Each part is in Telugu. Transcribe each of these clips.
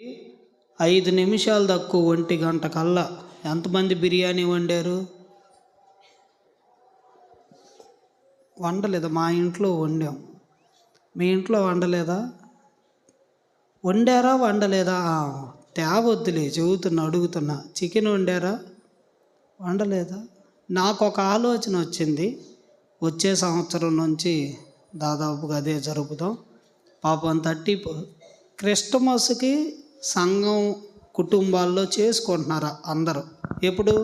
5 నిమిషాలు తక్కువ 1 గంట కల్లా ఎంతమంది బిర్యానీ వండారు? వండలేదా? మా ఇంట్లో వండాం. మీ ఇంట్లో వండలేదా? వండారా వండలేదా? తేవద్దులే, చెబుతున్నా, అడుగుతున్నా. చికెన్ వండారా? వండలేదా? నాకు ఒక ఆలోచన వచ్చింది. వచ్చే సంవత్సరం నుంచి దాదాపుగా అదే జరుపుదాం. పాపం క్రిస్టమస్కి సంఘం కుటుంబాల్లో చేసుకుంటున్నారా అందరూ? ఎప్పుడు?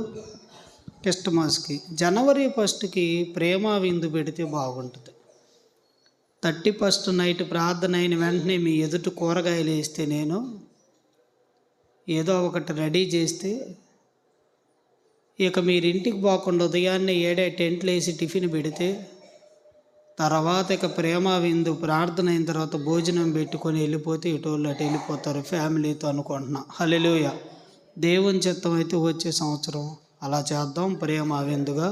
క్రిస్టమస్కి. జనవరి 1కి ప్రేమ విందు పెడితే బాగుంటుంది. 31 నైట్ ప్రార్థన అయిన వెంటనే మీ ఎదుట కూరగాయలు వేస్తే, నేను ఏదో ఒకటి రెడీ చేస్తే, ఇక మీరు ఇంటికి పోకుండా ఉదయాన్నే 7 టెంట్లు వేసి టిఫిన్ పెడితే, తర్వాత ఇక ప్రేమ విందు ప్రార్థన అయిన తర్వాత భోజనం పెట్టుకొని వెళ్ళిపోతే ఇటోళ్ళు అటు వెళ్ళిపోతారు ఫ్యామిలీతో అనుకుంటున్నా. హల్లెలూయా. దేవుని చిత్తం అయితే వచ్చే సంవత్సరం అలా చేద్దాం, ప్రేమ విందుగా.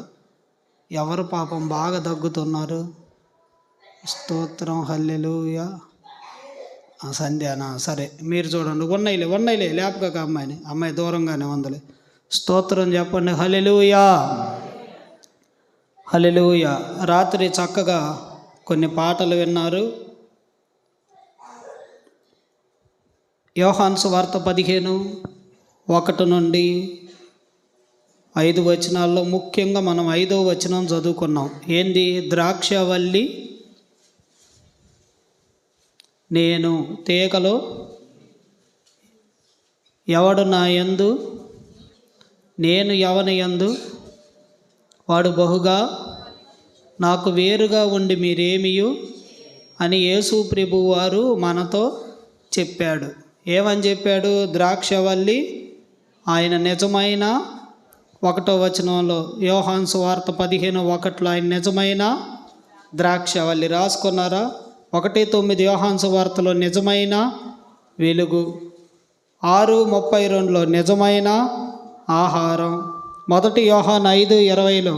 ఎవరు పాపం బాగా దగ్గుతున్నారు? స్తోత్రం, హల్లెలూయా. సంధ్యానా? సరే, మీరు చూడండి. ఉన్నయిలే లేపక అమ్మాయి దూరంగానే ఉందిలే. స్తోత్రం చెప్పండి. హల్లెలూయా, హల్లెలూయా. రాత్రి చక్కగా కొన్ని పాటలు విన్నారు. యోహాను సువార్త 15:1 నుండి 5 వచనాల్లో ముఖ్యంగా మనం 5వ వచనం చదువుకున్నాం. ఏంది? ద్రాక్షవల్లి నేను తీగలో, ఎవడు నా యందు, నేను ఎవని యందు, వాడు బహుగా నాకు వేరుగా ఉండి మీరేమియు అని యేసు ప్రభువు వారు మనతో చెప్పాడు. ఏమని చెప్పాడు? ద్రాక్షవల్లి ఆయన నిజమైన, 1వ వచనంలో యోహాను సువార్త 15:1 ఆయన నిజమైన ద్రాక్షవల్లి. రాసుకున్నారా? 1:9 యోహాను సువార్తలో నిజమైన వెలుగు, 6:32లో నిజమైన ఆహారం, 1 యోహాను 5:20లో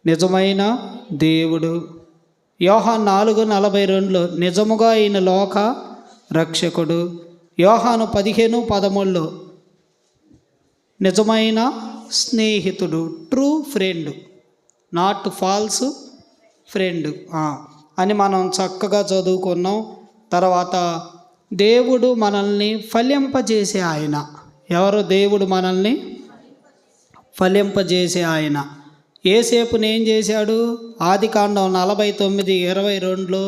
నిజమైన దేవుడు, యోహాను 4:42లో నిజముగా ఈయన లోక రక్షకుడు, యోహాను 15:13లో నిజమైన స్నేహితుడు, true friend, not false friend అని మనం చక్కగా చదువుకున్నాం. తర్వాత దేవుడు మనల్ని ఫలింపజేసే ఆయన. ఎవరు? దేవుడు మనల్ని ఫలింపజేసే ఆయన. యోసేపుని ఏం చేశాడు? ఆదికాండం 49:22లో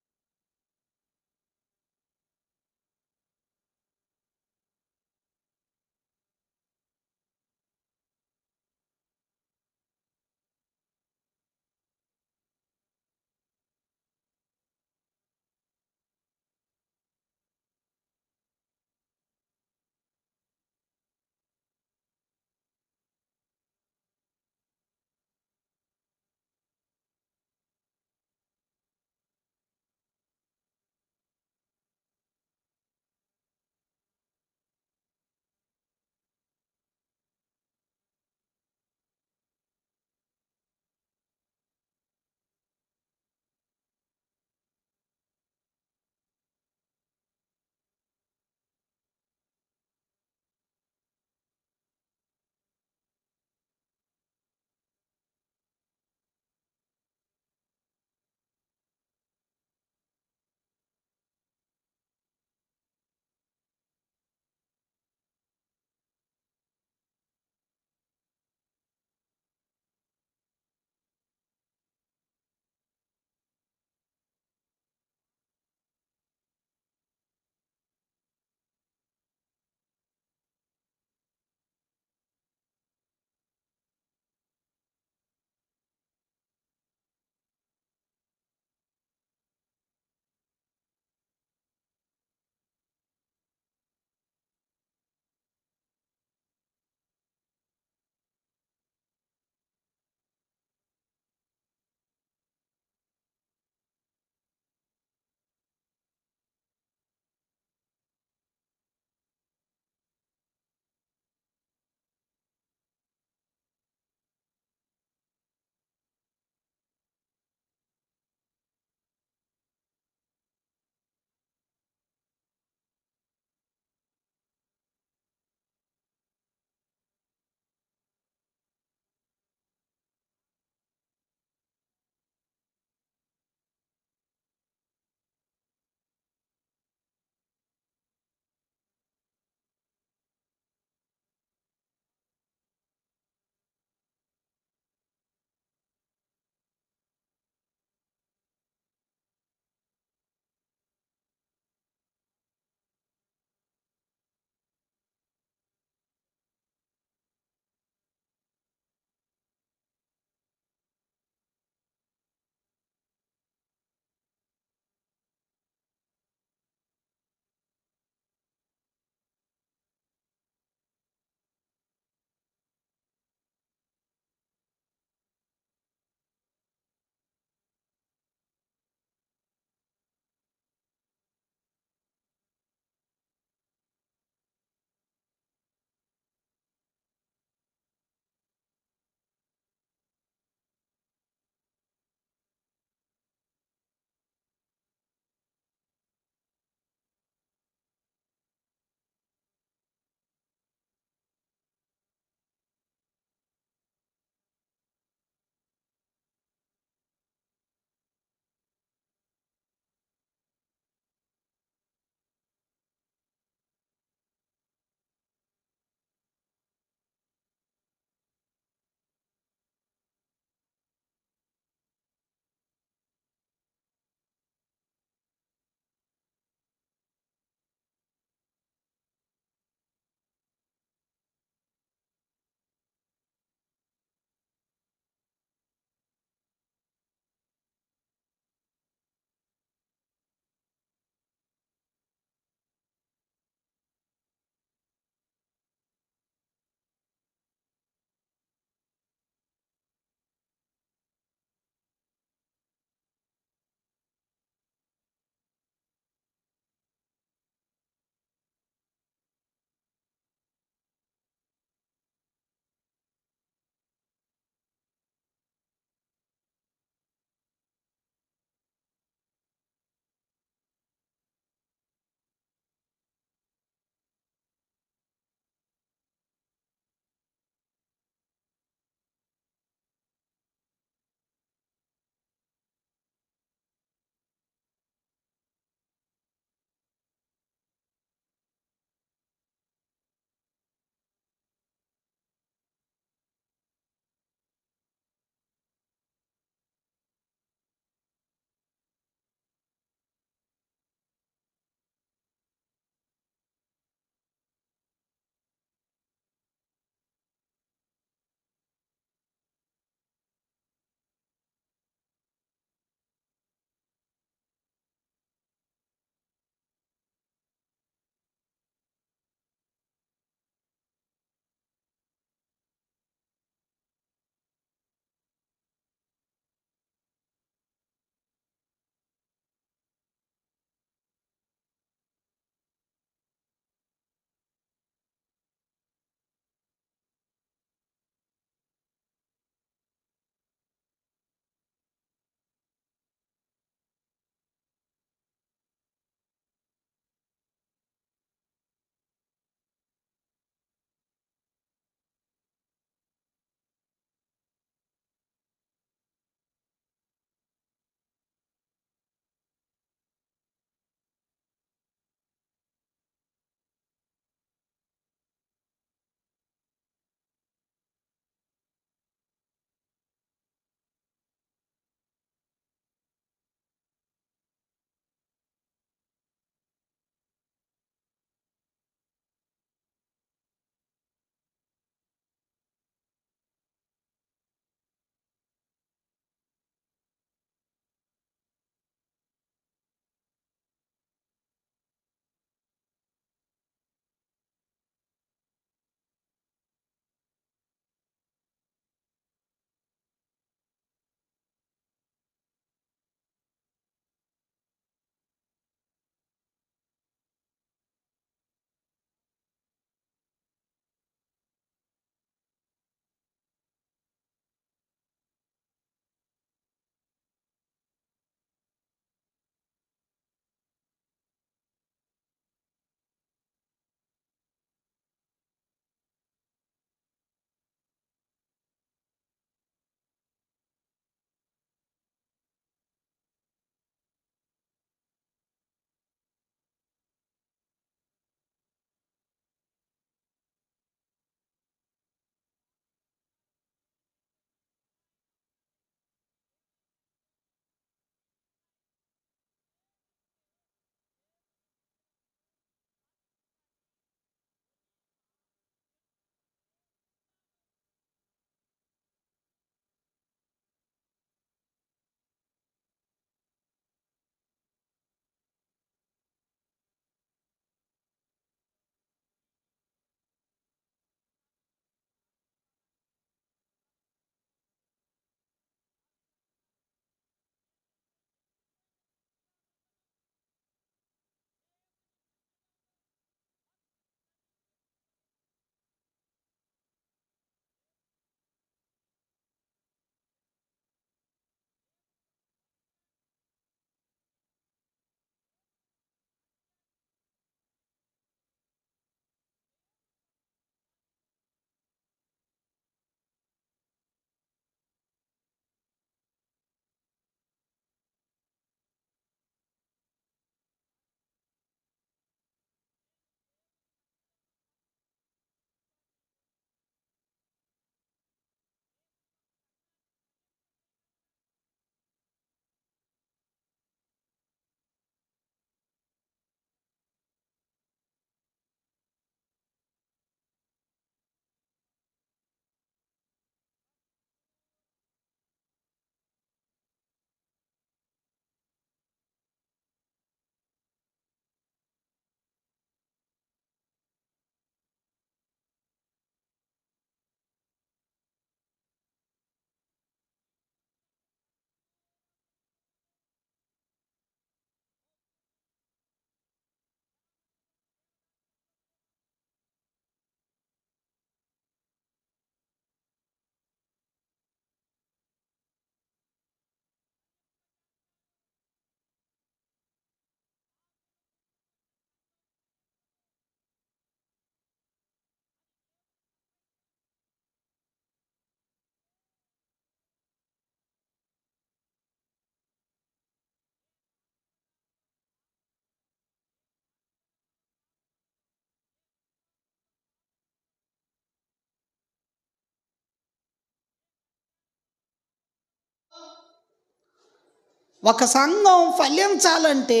ఒక సంఘం ఫలించాలంటే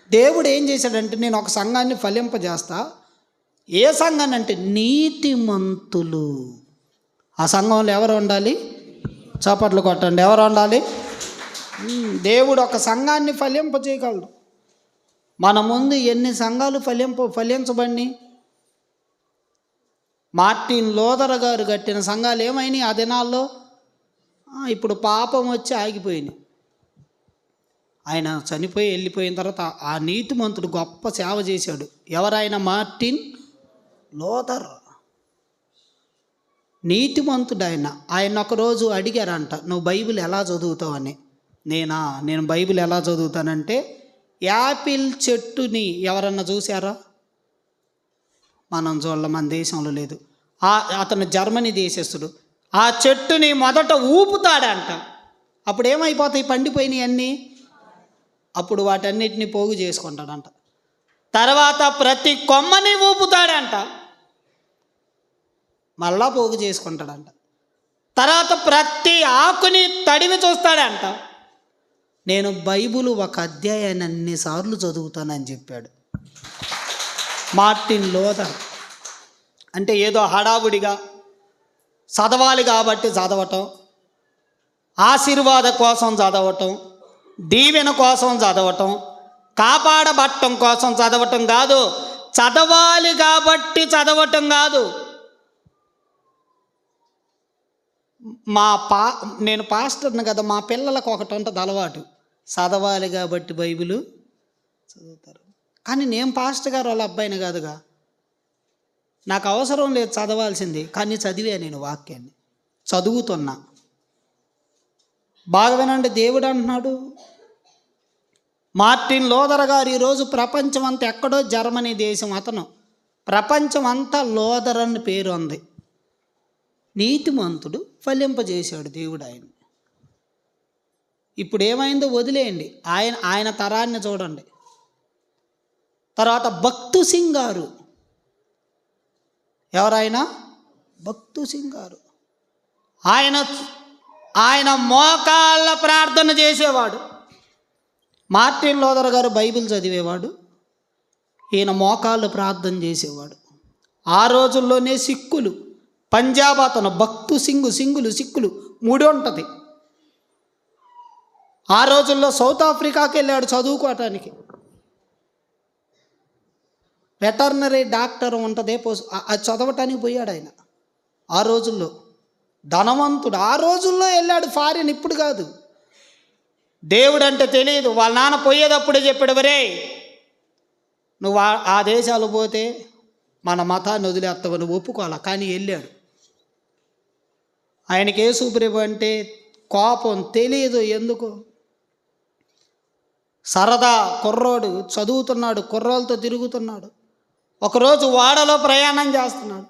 దేవుడు ఏం చేశాడంటే, నేను ఒక సంఘాన్ని ఫలింపజేస్తా. ఏ సంఘాన్ని అంటే నీతిమంతులు. ఆ సంఘంలో ఎవరు ఉండాలి? చప్పట్లు కొట్టండి. ఎవరు ఉండాలి? దేవుడు ఒక సంఘాన్ని ఫలింపజేయగలడు. మన ముందు ఎన్ని సంఘాలు ఫలించబడి, మార్టిన్ లూథర్ గారు కట్టిన సంఘాలు ఏమైనాయి ఆ దినాల్లో? ఇప్పుడు పాపం వచ్చి ఆగిపోయినాయి. ఆయన చనిపోయి వెళ్ళిపోయిన తర్వాత ఆ నీతిమంతుడు గొప్ప సేవ చేశాడు. ఎవరైనా? Martin Luther. నీతిమంతుడు ఆయన. ఆయన ఒకరోజు అడిగారంట, నువ్వు బైబిల్ ఎలా చదువుతావని. నేను బైబిల్ ఎలా చదువుతానంటే, యాపిల్ చెట్టుని ఎవరన్నా చూసారా? మనం చూడాలి, మన దేశంలో లేదు. అతను జర్మనీ దేశస్తుడు. ఆ చెట్టుని మొదట ఊపుతాడంట. అప్పుడు ఏమైపోతాయి? పండిపోయినాయి అన్నీ. అప్పుడు వాటన్నిటిని పోగు చేసుకుంటాడంట. తర్వాత ప్రతి కొమ్మని ఊపుతాడంట, మళ్ళా పోగు చేసుకుంటాడంట. తర్వాత ప్రతి ఆకుని తడివి చూస్తాడంట. నేను బైబిల్ ఒక అధ్యాయాన్ని అన్నిసార్లు చదువుతానని చెప్పాడు మార్టిన్ లూథర్. అంటే ఏదో హడావుడిగా చదవాలి కాబట్టి చదవటం, ఆశీర్వాద కోసం చదవటం, దీవెన కోసం చదవటం, కాపాడబట్టం కోసం చదవటం కాదు. చదవాలి కాబట్టి చదవటం కాదు. నేను పాస్టర్ని కదా, మా పిల్లలకు ఒకటి ఉంటుంది అలవాటు, చదవాలి కాబట్టి బైబిల్ చదువుతారు. కానీ నేను పాస్టర్ గారు వాళ్ళ అబ్బాయిని కాదుగా, నాకు అవసరం లేదు చదవాల్సింది, కానీ చదివా నేను వాక్యాన్ని, చదువుతున్నా. బాగా వినండి, దేవుడు అంటున్నాడు. మార్టిన్ లూథర్ గారు ఈరోజు ప్రపంచం అంతా, ఎక్కడో జర్మనీ దేశం అతను, ప్రపంచం అంతా లూథర్ అని పేరు ఉంది. నీతిమంతుడు, ఫలింపజేశాడు దేవుడు ఆయన. ఇప్పుడు ఏమైందో వదిలేయండి, ఆయన తరాన్ని చూడండి. తర్వాత భక్తు సింగ్ గారు. ఎవరైనా? భక్తు సింగ్ గారు. ఆయన మోకాళ్ళ ప్రార్థన చేసేవాడు. మార్టిన్ లూథర్ గారు బైబిల్ చదివేవాడు, ఈయన మోకాళ్ళు ప్రార్థన చేసేవాడు. ఆ రోజుల్లోనే సిక్కులు, పంజాబ్ అతను భక్తు సింగులు సిక్కులు 3 ఉంటుంది. ఆ రోజుల్లో సౌత్ ఆఫ్రికాకి వెళ్ళాడు చదువుకోవటానికి. వెటర్నరీ డాక్టర్ ఉంటుంది, అది చదవటానికి పోయాడు ఆయన. ఆ రోజుల్లో ధనవంతుడు. ఆ రోజుల్లో వెళ్ళాడు ఫారిన్, ఇప్పుడు కాదు. దేవుడు అంటే తెలియదు. వాళ్ళ నాన్న పోయేటప్పుడే చెప్పాడు, వరే నువ్వు ఆ దేశాలు పోతే మన మతాన్ని వదిలేస్తావు, నువ్వు ఒప్పుకోవాలా. కానీ వెళ్ళాడు. ఆయనకి యేసు ప్రభు అంటే కోపం, తెలియదు ఎందుకు. సరదా కుర్రోడు, చదువుతున్నాడు, కుర్రోళ్ళతో తిరుగుతున్నాడు. ఒకరోజు ఓడలో ప్రయాణం చేస్తున్నాడు.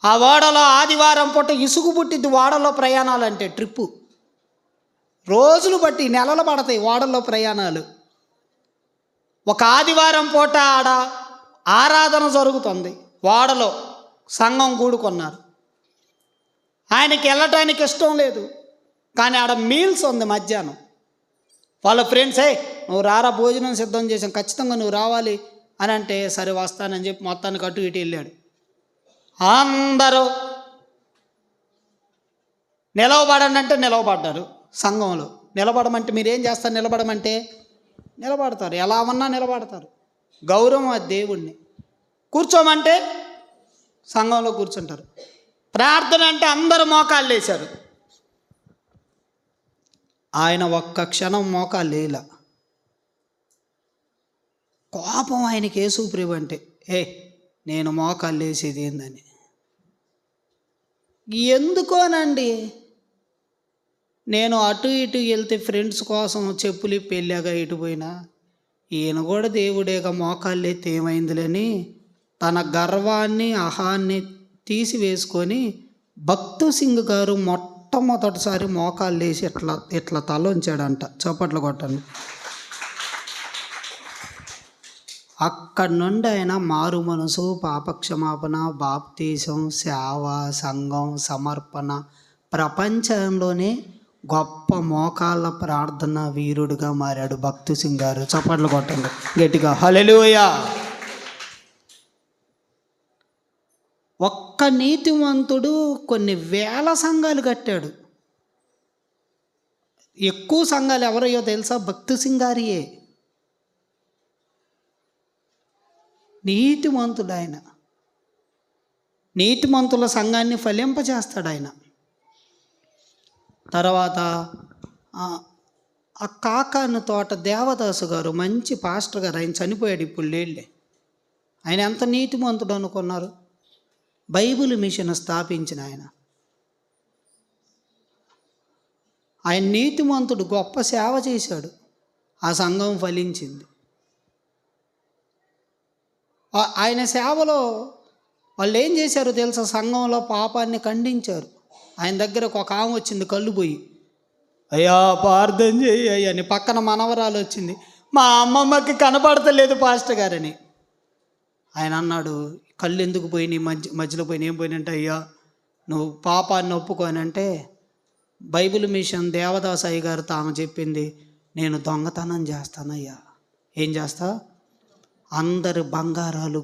ఆ ఓడలో ఆదివారం పూట ఇసుగు పుట్టింది. ఓడలో ప్రయాణాలంటే ట్రిప్పు రోజులు బట్టి, నెలలు పడతాయి ఓడల్లో ప్రయాణాలు. ఒక ఆదివారం పూట ఆడ ఆరాధన జరుగుతుంది. ఓడలో సంఘం కూడుకున్నారు. ఆయనకి వెళ్ళటానికి ఇష్టం లేదు, కానీ ఆడ మీల్స్ ఉంది మధ్యాహ్నం. వాళ్ళ ఫ్రెండ్స్, నువ్వు రారా, భోజనం సిద్ధం చేసాం, ఖచ్చితంగా నువ్వు రావాలి అని అంటే, సరే వస్తానని చెప్పి మొత్తానికి అటు ఇటు వెళ్ళాడు. అందరూ నిలవబడండి అంటే నిలవబడ్డారు. సంఘంలో నిలబడమంటే మీరేం చేస్తారు? నిలబడమంటే నిలబడతారు, ఎలా ఉన్నా నిలబడతారు. గౌరవం అది దేవుణ్ణి. కూర్చోమంటే సంఘంలో కూర్చుంటారు. ప్రార్థన అంటే అందరూ మోకాళ్ళు వేశారు. ఆయన ఒక్క క్షణం మోకాళ్ళు లేలా. కోపం ఆయనకి యేసు ప్రభు అంటే, నేను మోకాళ్ళు వేసేది ఏందని. ఎందుకోనండి, నేను అటు ఇటు వెళ్తే ఫ్రెండ్స్ కోసం చెప్పులు పెళ్ళాగా ఇటు పోయినా, ఈయన కూడా దేవుడేగా, మోకాళ్ళు ఎత్తి ఏమైందిలని తన గర్వాన్ని అహాన్ని తీసివేసుకొని భక్తు సింగ్ గారు మొట్టమొదటిసారి మోకాళ్ళు వేసి ఇట్లా తల ఉంచాడంట. చప్పట్లు కొట్టండి. అక్కడి నుండి ఆయన మారు మనసు, పాపక్షమాపణ, బాప్తీసం, సేవ, సంఘం, సమర్పణ, ప్రపంచంలోనే గొప్ప మోకాళ్ళ ప్రార్థన వీరుడుగా మారాడు భక్తి సింగ్ గారు. చప్పట్లు కొట్టండి గట్టిగా, హల్లెలూయా. ఒక్క నీతిమంతుడు కొన్ని వేల సంఘాలు కట్టాడు. ఎక్కువ సంఘాలు ఎవరయ్యో తెలుసా? భక్తి సింగ్ గారియే. నీతిమంతుడు ఆయన. నీతిమంతుల సంఘాన్ని ఫలింపజేస్తాడు ఆయన. తర్వాత ఆ కాకాను తోట దేవదాసు గారు మంచి పాస్టర్ గారు, ఆయన చనిపోయాడు ఇప్పుడు లేళ్ళే. ఆయన ఎంత నీతిమంతుడు అనుకున్నారు? బైబిల్ మిషన్ స్థాపించిన ఆయన. ఆయన నీతిమంతుడు, గొప్ప సేవ చేశాడు. ఆ సంఘం ఫలించింది. ఆయన సేవలో వాళ్ళు ఏం చేశారో తెలుసా? సంఘంలో పాపాన్ని ఖండించారు. ఆయన దగ్గరకు ఒక ఆమె వచ్చింది కళ్ళు పోయి, అయ్యా ప్రార్థన చేయి అని. పక్కన మనవరాలు వచ్చింది, మా అమ్మమ్మకి కనపడతలేదు పాస్టర్ గారని. ఆయన అన్నాడు, కళ్ళు ఎందుకు పోయినాయి? మధ్యలో పోయినాయి. ఏం పోయినంటే, అయ్యా నువ్వు పాపాన్ని ఒప్పుకోనంటే బైబిల్ మిషన్ దేవదాసాయి గారు తాము చెప్పింది, నేను దొంగతనం చేస్తానయ్యా. ఏం చేస్తా? అందరు బంగారాలు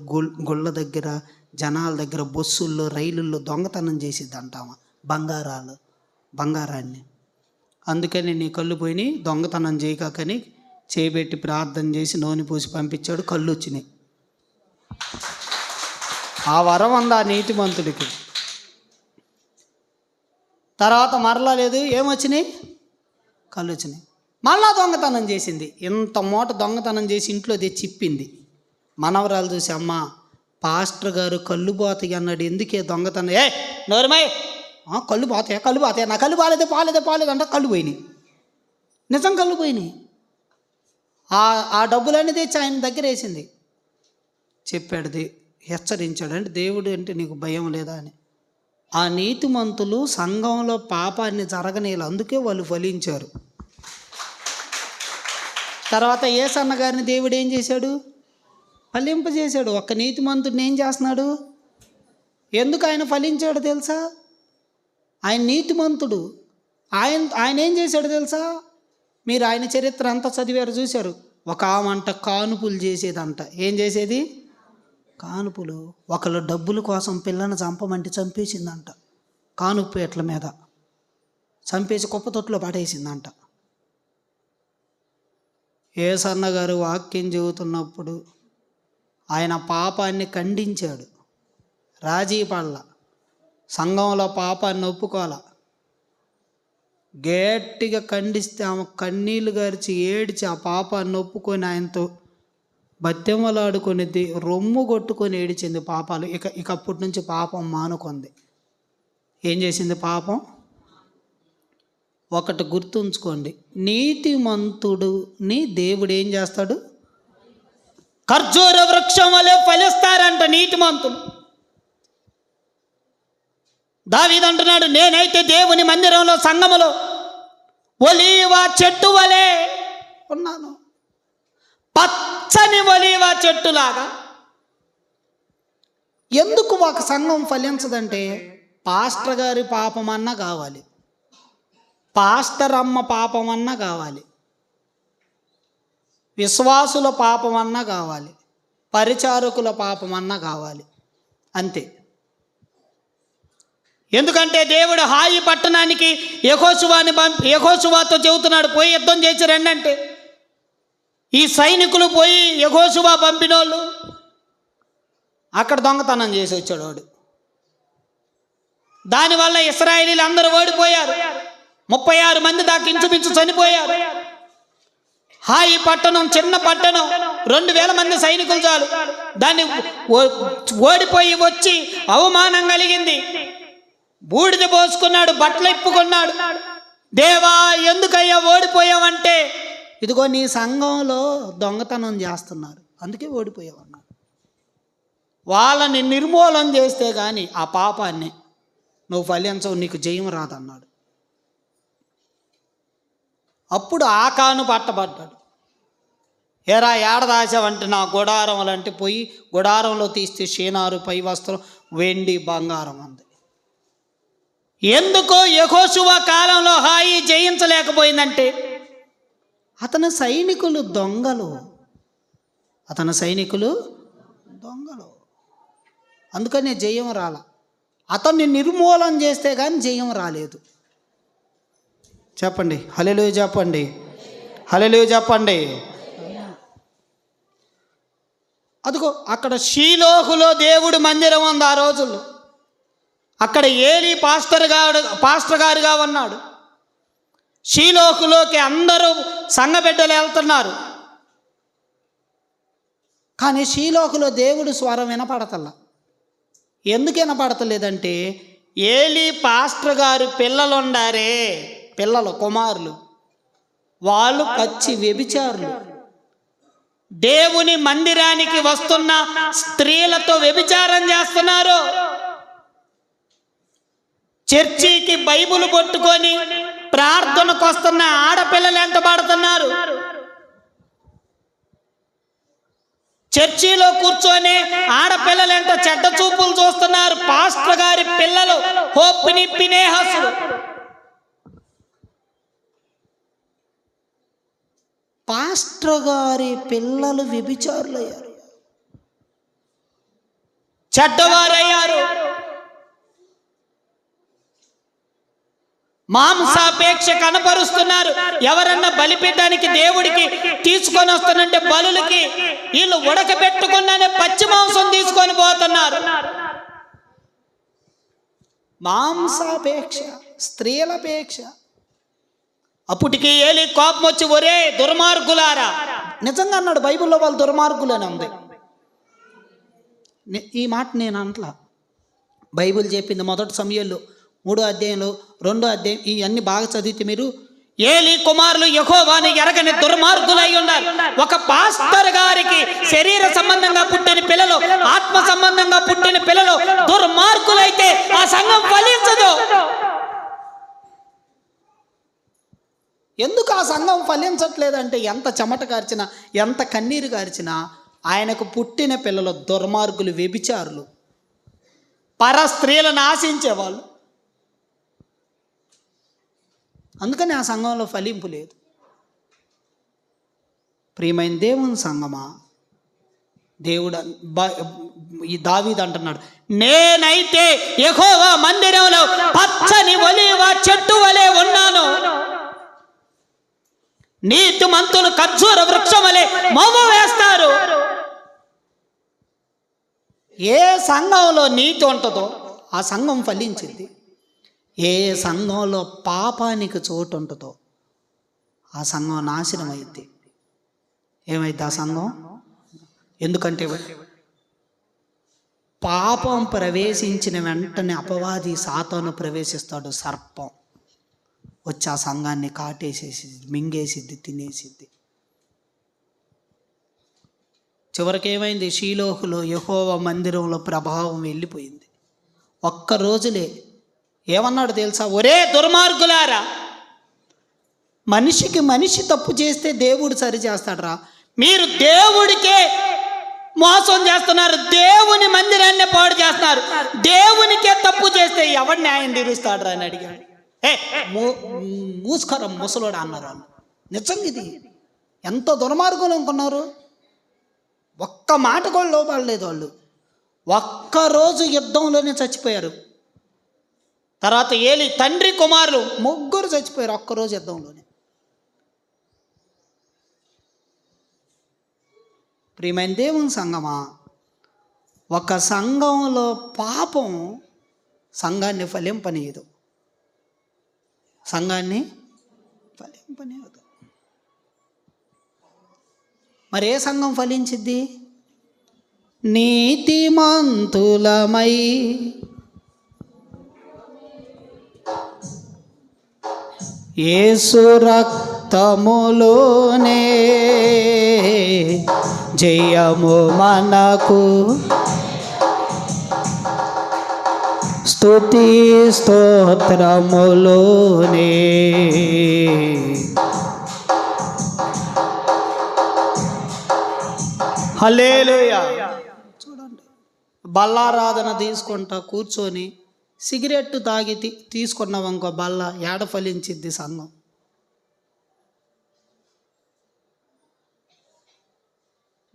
గుళ్ళ దగ్గర, జనాల దగ్గర, బస్సుల్లో, రైలుల్లో దొంగతనం చేసిద్దంటామా బంగారాన్ని. అందుకని నీ కళ్ళు పోయినాయి, దొంగతనం చేయకని చేయబెట్టి ప్రార్థన చేసి నూనె పూసి పంపించాడు. కళ్ళు వచ్చినాయి. ఆ వరం ఉంది ఆ నీతిమంతుడికి. తర్వాత మరలా లేదు, ఏమొచ్చినాయి? కళ్ళు వచ్చినాయి. మళ్ళా దొంగతనం చేసింది. ఇంత మూట దొంగతనం చేసి ఇంట్లో తెచ్చి ఇప్పింది. మనవరాలు చూసి, అమ్మ పాస్టర్ గారు కళ్ళు పోతాయి అన్నాడు, ఎందుకే దొంగతనం? ఏ నోరుమై, కళ్ళు పోతాయి నా కళ్ళు పాలేదు అంటే కళ్ళు పోయినాయి. నిజం కళ్ళు పోయినాయి. ఆ డబ్బులన్నీ తెచ్చి ఆయన దగ్గర వేసింది. చెప్పాడు, హెచ్చరించాడు. అంటే దేవుడు అంటే నీకు భయం లేదా అని. ఆ నీతిమంతులు సంఘంలో పాపాన్ని జరగనేలా, అందుకే వాళ్ళు ఫలించారు. తర్వాత యేసన్న గారిని దేవుడు ఏం చేశాడు? ఫలింపజేశాడు. ఒక్క నీతిమంతుడిని ఏం చేస్తున్నాడు? ఎందుకు ఆయన ఫలించాడు తెలుసా? ఆయన నీతిమంతుడు. ఆయన ఏం చేశాడు తెలుసా? మీరు ఆయన చరిత్ర అంతా చదివారు, చూశారు. ఒక ఆమంట కానుపులు చేసేదంట. ఏం చేసేది? కానుపులు. ఒకళ్ళు డబ్బుల కోసం పిల్లని చంపమంటే చంపేసిందంట. కానుపేట్ల మీద చంపేసి కుప్పతొట్టులో పడేసిందంట. యేసన్న గారు వాక్యం చెబుతున్నప్పుడు ఆయన పాపాన్ని ఖండించాడు. రాజీ పడల. సంఘంలో పాపాన్ని ఒప్పుకోవాల. గట్టిగా ఖండిస్తే ఆమె కన్నీళ్లు గారిచి ఏడిచి ఆ పాపాన్ని ఒప్పుకొని ఆయనతో బత్తెమ్మలాడుకొని రొమ్ము కొట్టుకొని ఏడిచింది. పాపాలు ఇక అప్పటి నుంచి పాపం మానుకుంది. ఏం చేసింది? పాపం. ఒకటి గుర్తుంచుకోండి, నీతిమంతుడుని దేవుడు ఏం చేస్తాడు? ఖర్జూర వృక్షం వలె ఫలిస్తారంట నీతిమంతులు. దావీదు అంటున్నాడు, నేనైతే దేవుని మందిరంలో, సంఘములో ఒలీవ చెట్టు వలె ఉన్నాను. పచ్చని ఒలీవ చెట్టులాగా. ఎందుకు ఒక సంఘం ఫలించదంటే పాస్టర్ గారి పాపమన్నా కావాలి, పాస్టర్ అమ్మ పాపమన్నా కావాలి, విశ్వాసుల పాపమన్నా కావాలి, పరిచారకుల పాపమన్నా కావాలి. అంతే. ఎందుకంటే దేవుడు హాయి పట్టణానికి యెహోషువతో చెబుతున్నాడు, పోయి యుద్ధం చేసి రండి అంటే. ఈ సైనికులు పోయి యెహోషువ పంపినోళ్ళు అక్కడ దొంగతనం చేసి వచ్చాడు వాడు. దానివల్ల ఇశ్రాయేలీలు అందరూ ఓడిపోయారు. 36 మంది దాకా ఇంచుమించు చనిపోయారు. హాయి పట్టణం చిన్న పట్టణం, 2000 మంది సైనికులు చాలు. దాన్ని ఓడిపోయి వచ్చి అవమానం కలిగింది. బూడిద పోసుకున్నాడు, బట్టలు ఇప్పుకున్నాడు. దేవా ఎందుకయ్యా ఓడిపోయావంటే, ఇదిగో నీ సంఘంలో దొంగతనం చేస్తున్నారు, అందుకే ఓడిపోయావన్నాడు. వాళ్ళని నిర్మూలన చేస్తే కానీ ఆ పాపాన్ని నువ్వు ఫలించవు, నీకు జయం రాదన్నాడు. అప్పుడు ఆకాను పట్టబడ్డాడు. ఏరా ఏడదాచావంటే నా గుడారములంటే పోయి గుడారంలో తీస్తే షీనారు, పై వస్త్రం, వెండి, బంగారం అంది. ఎందుకో యెహోషువ కాలంలో హాయి జయించలేకపోయిందంటే అతని సైనికులు దొంగలు. అందుకనే జయం రాల. అతన్ని నిర్మూలన చేస్తే కానీ జయం రాలేదు. చెప్పండి హల్లెలూయా, చెప్పండి హల్లెలూయా, చెప్పండి. అదిగో అక్కడ షీలోహులో దేవుడి మందిరం ఉంది ఆ రోజుల్లో. అక్కడ ఏలీ పాస్టర్ గారుగా ఉన్నాడు. షీలోహులోకి అందరూ సంఘ బిడ్డలు వెళ్తున్నారు. కానీ షీలోహులో దేవుడి స్వరం వినపడతల్లా. ఎందుకు వినపడతలేదంటే ఏలీ పాస్టర్ గారు పిల్లలు ఉండారే, కుమారులు, వాళ్ళు పచ్చి వ్యభిచారులు. దేవుని మందిరానికి వస్తున్న స్త్రీలతో వ్యభిచారం చేస్తున్నారు. చర్చికి బైబిల్ పట్టుకొని ప్రార్థనకు వస్తున్న ఆడపిల్లలు ఎంటబడుతున్నారు. చర్చిలో కూర్చొని ఆడపిల్లలు ఎంట చెడ్డ చూపులు చూస్తున్నారు. పాస్టర్ గారి పిల్లలు హోప్ని ఫినెహాసులు. పాస్టర్ గారి పిల్లలు వ్యభిచారులయ్యారు, చెడ్డవారయ్యారు. మాంసాపేక్ష కనపరుస్తున్నారు. ఎవరన్నా బలిపీఠానికి దేవుడికి తీసుకొని వస్తున్నంటే బలులకి వీళ్ళు ఉడకబెట్టుకున్నానే పచ్చి మాంసం తీసుకొని పోతున్నారు. మాంసాపేక్ష, స్త్రీలపేక్ష. అప్పటికి ఏలీ కోపం వచ్చి, ఒరే దుర్మార్గులారా, నిజంగా అన్నాడు. బైబిల్లో వాళ్ళు దుర్మార్గులని ఉంది. ఈ మాట నేను అంటలా, బైబిల్ చెప్పింది. మొదటి సమయంలో 3వ అధ్యాయంలో 2వ అధ్యాయం ఇవన్నీ బాగా చదివితే మీరు ఏలీ కుమారులు యెహోవాని ఎరగని దుర్మార్గులై ఉన్నారు. ఒక పాస్టర్ గారికి శరీర సంబంధంగా పుట్టిన పిల్లలు, ఆత్మ సంబంధంగా పుట్టిన పిల్లలు దుర్మార్గులైతే ఆ సంఘం ఫలించదు. ఎందుకు ఆ సంఘం ఫలించట్లేదంటే ఎంత చెమట కార్చినా, ఎంత కన్నీరు కార్చినా ఆయనకు పుట్టిన పిల్లలు దుర్మార్గులు, వ్యభిచారులు, పర స్త్రీలను ఆశించేవాళ్ళు. అందుకని ఆ సంఘంలో ఫలింపు లేదు. ప్రియమైన దేవుని సంఘమా, దేవుడు ఈ దావీదు అంటున్నాడు, నేనైతే యెహోవా మందిరంలో పచ్చని ఒలీవ చెట్టు వలె ఉన్నాను, నీతిమంతులు ఖర్జూర వృక్షం వలె మోము వేస్తారు. ఏ సంఘంలో నీతి ఉంటుందో ఆ సంఘం ఫలించింది. ఏ సంఘంలో పాపానికి చోటు ఉంటుందో ఆ సంఘం నాశనం అయింది. ఏమైంది ఆ సంఘం? ఎందుకంటే పాపం ప్రవేశించిన వెంటనే అపవాది సాతాను ప్రవేశిస్తాడు. సర్పం వచ్చి ఆ సంఘాన్ని కాటేసేసిద్ది, మింగేసిద్ది, తినేసిద్ది. చివరికి ఏమైంది? షీలోహులో యెహోవా మందిరంలో ప్రభావం వెళ్ళిపోయింది. ఒక్క రోజులే ఏమన్నాడు తెలుసా? ఒరే దుర్మార్గులారా, మనిషికి మనిషి తప్పు చేస్తే దేవుడు సరి చేస్తాడరా, మీరు దేవుడికే మోసం చేస్తున్నారు, దేవుని మందిరాన్ని పాడు చేస్తున్నారు, దేవునికే తప్పు చేస్తే ఎవడు న్యాయం తీరుస్తాడు అని అడిగాడు. మూస్కరం ముసలోడు అన్నారు వాళ్ళు. నిజంగా ఇది ఎంత దుర్మార్గులు అనుకున్నారు. ఒక్క మాట కూడా లోపడలేదు వాళ్ళు. ఒక్కరోజు యుద్ధంలోనే చచ్చిపోయారు. తర్వాత ఏలీ తండ్రి కుమారులు ముగ్గురు చచ్చిపోయారు ఒక్కరోజు యుద్ధంలోనే. ప్రియమైన దేవుని సంఘమా, ఒక సంఘంలో పాపం సంఘాన్ని ఫలింపనీయదు, సంఘాన్ని ఫలింపనీయదు. మరి ఏ సంఘం ఫలించిద్ది? నీతిమంతులమై యేసు రక్తములోనే జయము మనకు, స్తుతి స్తోత్రములోనే. హల్లెలూయా. చూడండి, బల్లారాధన తీసుకుంటా కూర్చొని సిగరెట్టు తాగి తీసుకున్నాం ఇంకో బల్ల ఏడ ఫలించిద్ది సంఘం?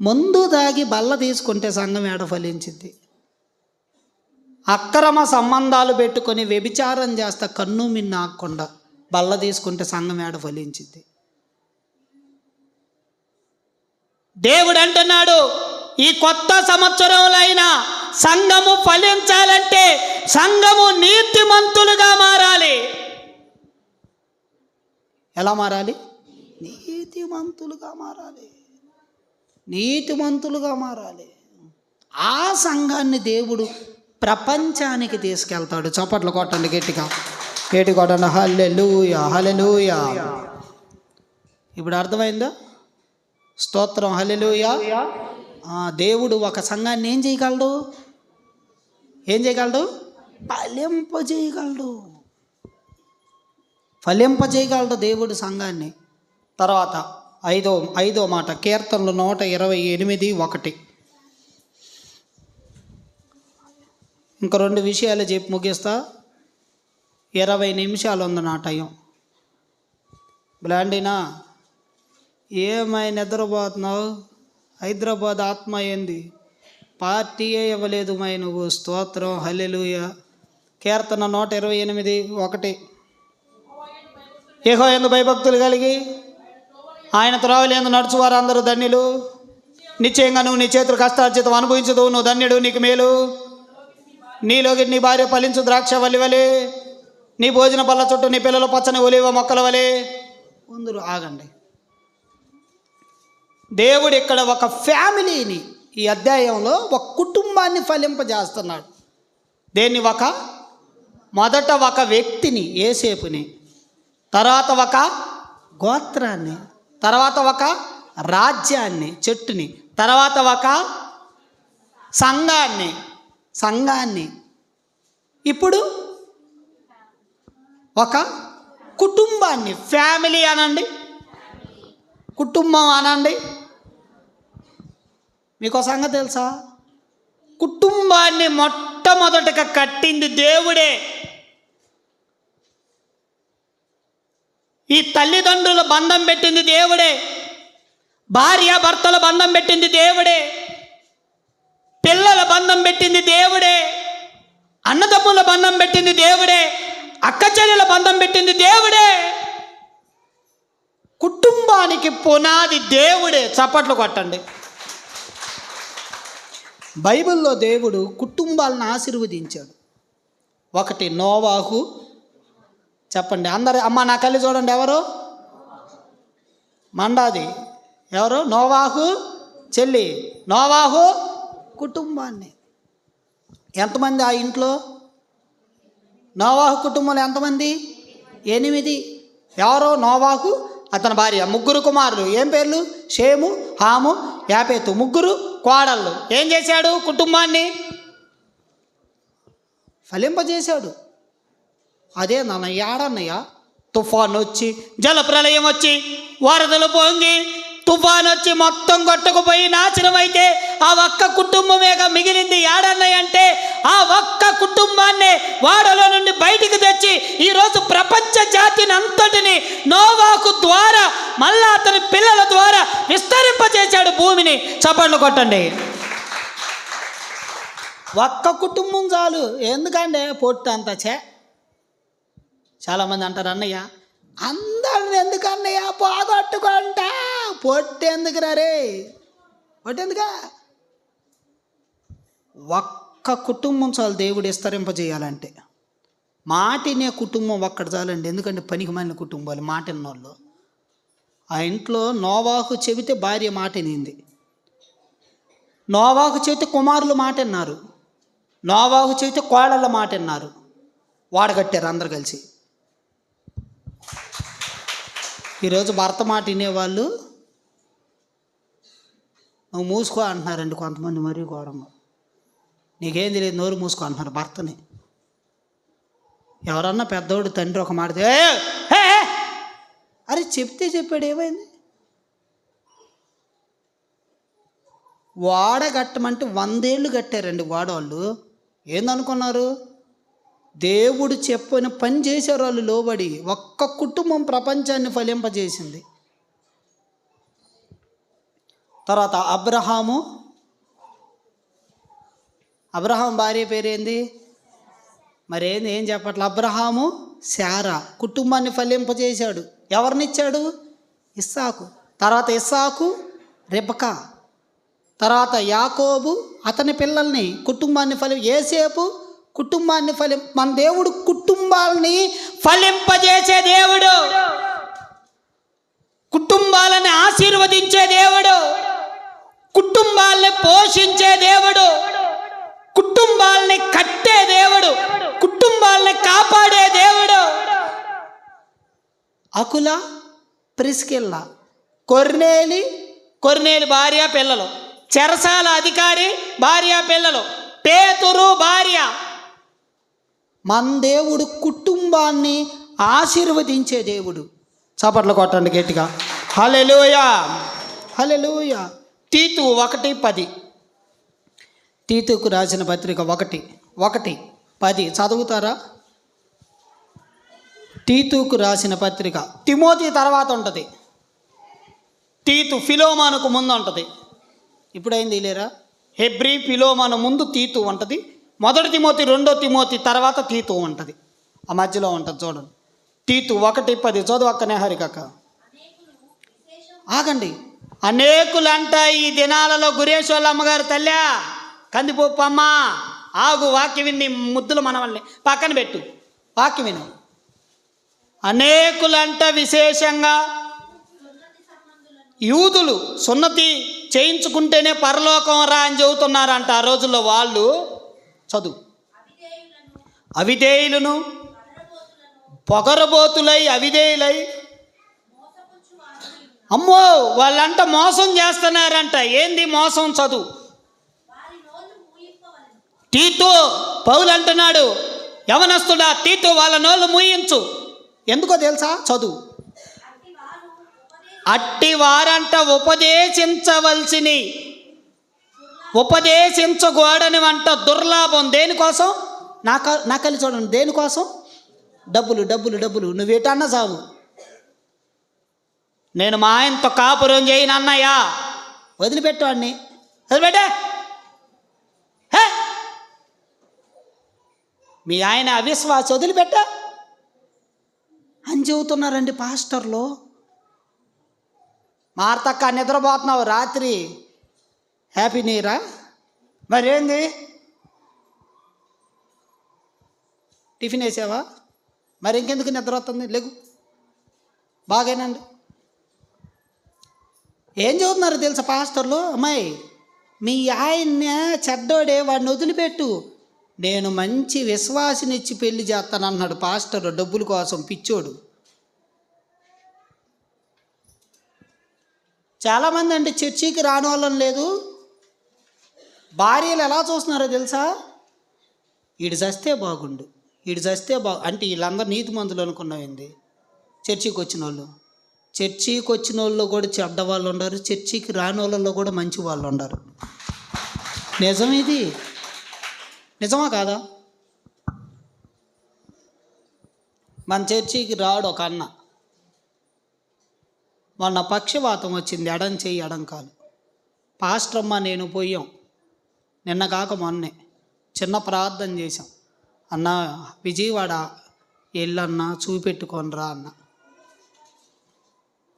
మందు తాగి బల్ల తీసుకుంటే సంఘం ఏడ ఫలించిద్ది? అక్రమ సంబంధాలు పెట్టుకొని వ్యభిచారం చేస్తా కన్ను మిన్ను ఆగకుండా బల్ల తీసుకుంటే సంఘం ఏడ ఫలించిద్ది? దేవుడు అంటున్నాడు, ఈ కొత్త సంవత్సరంలో అయినా సంఘము ఫలించాలంటే సంఘము నీతిమంతులుగా మారాలి. ఎలా మారాలి? నీతిమంతులుగా మారాలి. నీతిమంతులుగా మారాలి. ఆ సంఘాన్ని దేవుడు ప్రపంచానికి తీసుకెళ్తాడు. చప్పట్లు కొట్టండి, గట్టిగా గట్టి కొట్టండి. హల్లెలూయా, హల్లెలూయా. ఇప్పుడు అర్థమైందా? స్తోత్రం, హల్లెలూయా. దేవుడు ఒక సంఘాన్ని ఏం చేయగలడు? ఫలింపజేయగలడు దేవుడు సంఘాన్ని. తర్వాత ఐదో మాట, కీర్తనలు 128:1. ఇంకా 2 విషయాలు చెప్పి ముగిస్తా. 20 నిమిషాలు ఉంది నా టైం. బ్లాండినా ఏమై నిద్రపోతున్నావు? హైదరాబాద్ ఆత్మ ఏంది? పార్టీయే ఇవ్వలేదు మై నువ్వు. స్తోత్రం, హల్లెలూయా. కీర్తన 128:1. యెహోవా యందు భయభక్తులు కలిగి ఆయన త్రోవలందు నడుచువారు అందరూ ధన్యులు. నిశ్చయంగా నువ్వు నీ చేతులు కష్టార్జితం అనుభవించదు. నువ్వు ధన్యుడు, నీకు మేలు. నీలోకి నీ భార్య ఫలించు ద్రాక్ష వల్లి వలె, నీ భోజన బల్ల చుట్టూ నీ పిల్లలు పచ్చని ఒలీవ మొక్కల వలె ఉందురు. ఆగండి. దేవుడు ఇక్కడ ఒక ఫ్యామిలీని, ఈ అధ్యాయంలో ఒక కుటుంబాన్ని ఫలింపజేస్తున్నాడు. దేన్ని? మొదట ఒక వ్యక్తిని, యోసేపుని, తర్వాత ఒక గోత్రాన్ని, తర్వాత ఒక రాజ్యాన్ని, చెట్టుని, తర్వాత ఒక సంఘాన్ని, ఇప్పుడు ఒక కుటుంబాన్ని. ఫ్యామిలీ అనండి, కుటుంబం అనండి. మీకు సంగతి తెలుసా? కుటుంబాన్ని మొట్టమొదటగా కట్టింది దేవుడే. ఈ తల్లిదండ్రుల బంధం పెట్టింది దేవుడే. భార్య భర్తల బంధం పెట్టింది దేవుడే. పిల్లల బంధం పెట్టింది దేవుడే. అన్నదమ్ముల బంధం పెట్టింది దేవుడే. అక్క చెల్లెల బంధం పెట్టింది దేవుడే. కుటుంబానికి పునాది దేవుడే. చప్పట్లు కొట్టండి. బైబిల్లో దేవుడు కుటుంబాలను ఆశీర్వదించాడు. ఒకటి నోవాహు. చెప్పండి అందరు, అమ్మ నా కళ్ళు చూడండి. ఎవరు? మండాది. ఎవరు? నోవాహు చెల్లి. నోవాహు కుటుంబాన్ని. ఎంతమంది ఆ ఇంట్లో? నోవాహు కుటుంబంలో ఎంతమంది? 8. ఎవరో? నోవాహు, అతని భార్య, 3 కుమారులు. ఏం పేర్లు? షేము, హాము, యాపేతు. 3 కోడళ్ళు. ఏం చేశాడు? కుటుంబాన్ని ఫలింపజేశాడు. అదే నాన్న ఏడన్నయ్య. తుఫాను వచ్చి, జల ప్రళయం వచ్చి, వరదలు పొంగి, తుఫాను వచ్చి మొత్తం కొట్టుకుపోయి నాశనం అయితే ఆ ఒక్క కుటుంబమేగా మిగిలింది. ఏడన్నయ్య అంటే ఆ ఒక్క కుటుంబాన్ని వాడలో నుండి బయటికి తెచ్చి ఈరోజు ప్రపంచ జాతిని అంతటిని నోవాహు ద్వారా మళ్ళా అతని పిల్లల ద్వారా విస్తరింపజేశాడు భూమిని. చప్పట్లు కొట్టండి. ఒక్క కుటుంబం చాలు. ఎందుకంటే పొట్టు అంత చాలామంది అంటారు, అన్నయ్య అందరిని ఎందుకన్నయ్య పోగొట్టుకుంటా, పొట్టు ఎందుకు రే, పొట్టు ఎందుక? ఒక్క కుటుంబం చాలు దేవుడు విస్తరింపజేయాలంటే. మాటినే కుటుంబం ఒక్కటి చాలండి. ఎందుకంటే పనికి మాలిన కుటుంబాలు, మాటిన్న వాళ్ళు. ఆ ఇంట్లో నోవాహు చెబితే భార్య మాట వినింది. నోవాహు చెబితే కుమారులు మాట విన్నారు. నోవాహు చెబితే కోడళ్ళ మాట విన్నారు. వాడగట్టారు అందరు కలిసి. ఈరోజు భర్త మాట వినేవాళ్ళు నువ్వు మూసుకో అంటున్నారండి కొంతమంది. మరీ ఘోరంగా నీకేం తెలియదు నోరు మూసుకో అంటున్నారు భర్తని. ఎవరన్నా పెద్దోడు తండ్రి ఒక మాట అరే చెప్తే చెప్పాడు, ఏమైంది? వాడ కట్టమంటే 100 ఏళ్ళు కట్టారండి వాడవాళ్ళు. ఏందనుకున్నారు? దేవుడు చెప్పిన పని చేశారు వాళ్ళు లోబడి. ఒక్క కుటుంబం ప్రపంచాన్ని ఫలింపజేసింది. తర్వాత అబ్రహాం భార్య పేరేంది? మరేంది, ఏం చెప్పట్లే. అబ్రహాము శారా కుటుంబాన్ని ఫలింపజేశాడు. ఎవరినిచ్చాడు? ఇస్సాకు. తర్వాత ఇస్సాకు రెబకా. తర్వాత యాకోబు అతని పిల్లల్ని, కుటుంబాన్ని యేసేపు కుటుంబాన్ని మన దేవుడు కుటుంబాలని ఫలింపజేసే దేవుడు, కుటుంబాలని ఆశీర్వదించే దేవుడు, కుటుంబాలని పోషించే దేవుడు, కుటుంబాలని కట్టే దేవుడు, కుటుంబాలని కాపాడే దేవుడు. అకుల, ప్రిస్కిల్ల, కొర్నేలి భార్య పిల్లలు, చెరసాల అధికారి భార్య పిల్లలు, పేతురు భార్య. మన దేవుడు కుటుంబాన్ని ఆశీర్వదించే దేవుడు. చప్పట్లు కొట్టండి గట్టిగా. హల్లెలూయా, హల్లెలూయా. తీతు 1:10. తీతుకు రాసిన పత్రిక 1:10 చదువుతారా? తీతుకు రాసిన పత్రిక. తిమోతి తర్వాత ఉంటుంది. తీతు ఫిలోమానుకు ముందు ఉంటుంది. ఇప్పుడైంది లేరా? హెబ్రీ ఫిలోమాను ముందు తీతు ఉంటుంది. 1 తిమోతి 2 తిమోతి తర్వాత తీతు ఉంటుంది. ఆ మధ్యలో ఉంటుంది చూడండి. తీతు 1:10 చదువు అక్కనే హరికక్క. ఆగండి. అనేకులంట ఈ దినాలలో గురేశ్వర అమ్మగారు తల్లా కందిపప్పు అమ్మ ఆగు, వాక్యం విని ముద్దులు మనవల్ని పక్కన పెట్టు, వాక్యం విను. అనేకులంట విశేషంగా యూదులు సున్నతి చేయించుకుంటేనే పరలోకం రా అని చెబుతున్నారంట ఆ రోజుల్లో వాళ్ళు. చదువు. అవిధేయులను, పొగరబోతులై, అవిధేయులై, అమ్మో వాళ్ళంట మోసం చేస్తున్నారంట. ఏంది మోసం? చదువు. తీతు, పౌలు అంటున్నాడు, యవనస్తుడా తీతు వాళ్ళ నోళ్ళు మూయించు. ఎందుకో తెలుసా? చదువు. అట్టి వారంట ఉపదేశించకూడని వంట దుర్లాభం. దేనికోసం? నాకలి చూడండి. దేనికోసం? డబ్బులు. నువ్వేటన్నా చావు. నేను మా ఆయనతో కాపురం చేయను అన్నయ్యా, వదిలిపెట్టు అన్ని, వదిలిపెట్టే. మీ ఆయన అవిశ్వాస, వదిలిపెట్ట అని చెబుతున్నారండి పాస్టర్లు. మార్తక్క నిద్రపోతున్నావు రాత్రి, హ్యాపీ న్యూ ఇయరా? మరేంది, టిఫిన్ వేసావా? మరి ఇంకెందుకు నిద్ర వస్తుంది? లేకు, బాగేనండి. ఏం చదువుతున్నారు తెలుసా పాస్టర్లు? అమ్మాయి మీ ఆయన చెడ్డోడే, వాడిని వదిలిపెట్టు, నేను మంచి విశ్వాసినిచ్చి పెళ్లి చేస్తానన్నాడు పాస్టర్. డబ్బుల కోసం పిచ్చోడు. చాలామంది అంటే చర్చికి రాని వాళ్ళని లేదు, భార్యలు ఎలా చూస్తున్నారో తెలుసా? ఈడు చస్తే బాగుండు, ఈడు చస్తే అంటే వీళ్ళందరూ నీతిమంతులు అనుకున్నాయింది. చర్చికి వచ్చిన వాళ్ళు కూడా చెడ్డ వాళ్ళు ఉన్నారు, చర్చికి రాని వాళ్ళలో కూడా మంచి వాళ్ళు ఉన్నారు. నిజం ఇది, నిజమా కాదా? మన చర్చికి రాడు ఒక అన్న, మొన్న పక్షవాతం వచ్చింది, ఎడం చెయ్యి ఎడం కాలు. పాస్టర్ అమ్మ నేను పోయాం, నిన్న కాక మొన్నే చిన్న ప్రార్థన చేశాం. అన్న విజయవాడ వెళ్ళన్నా చూపెట్టుకొనిరా అన్న.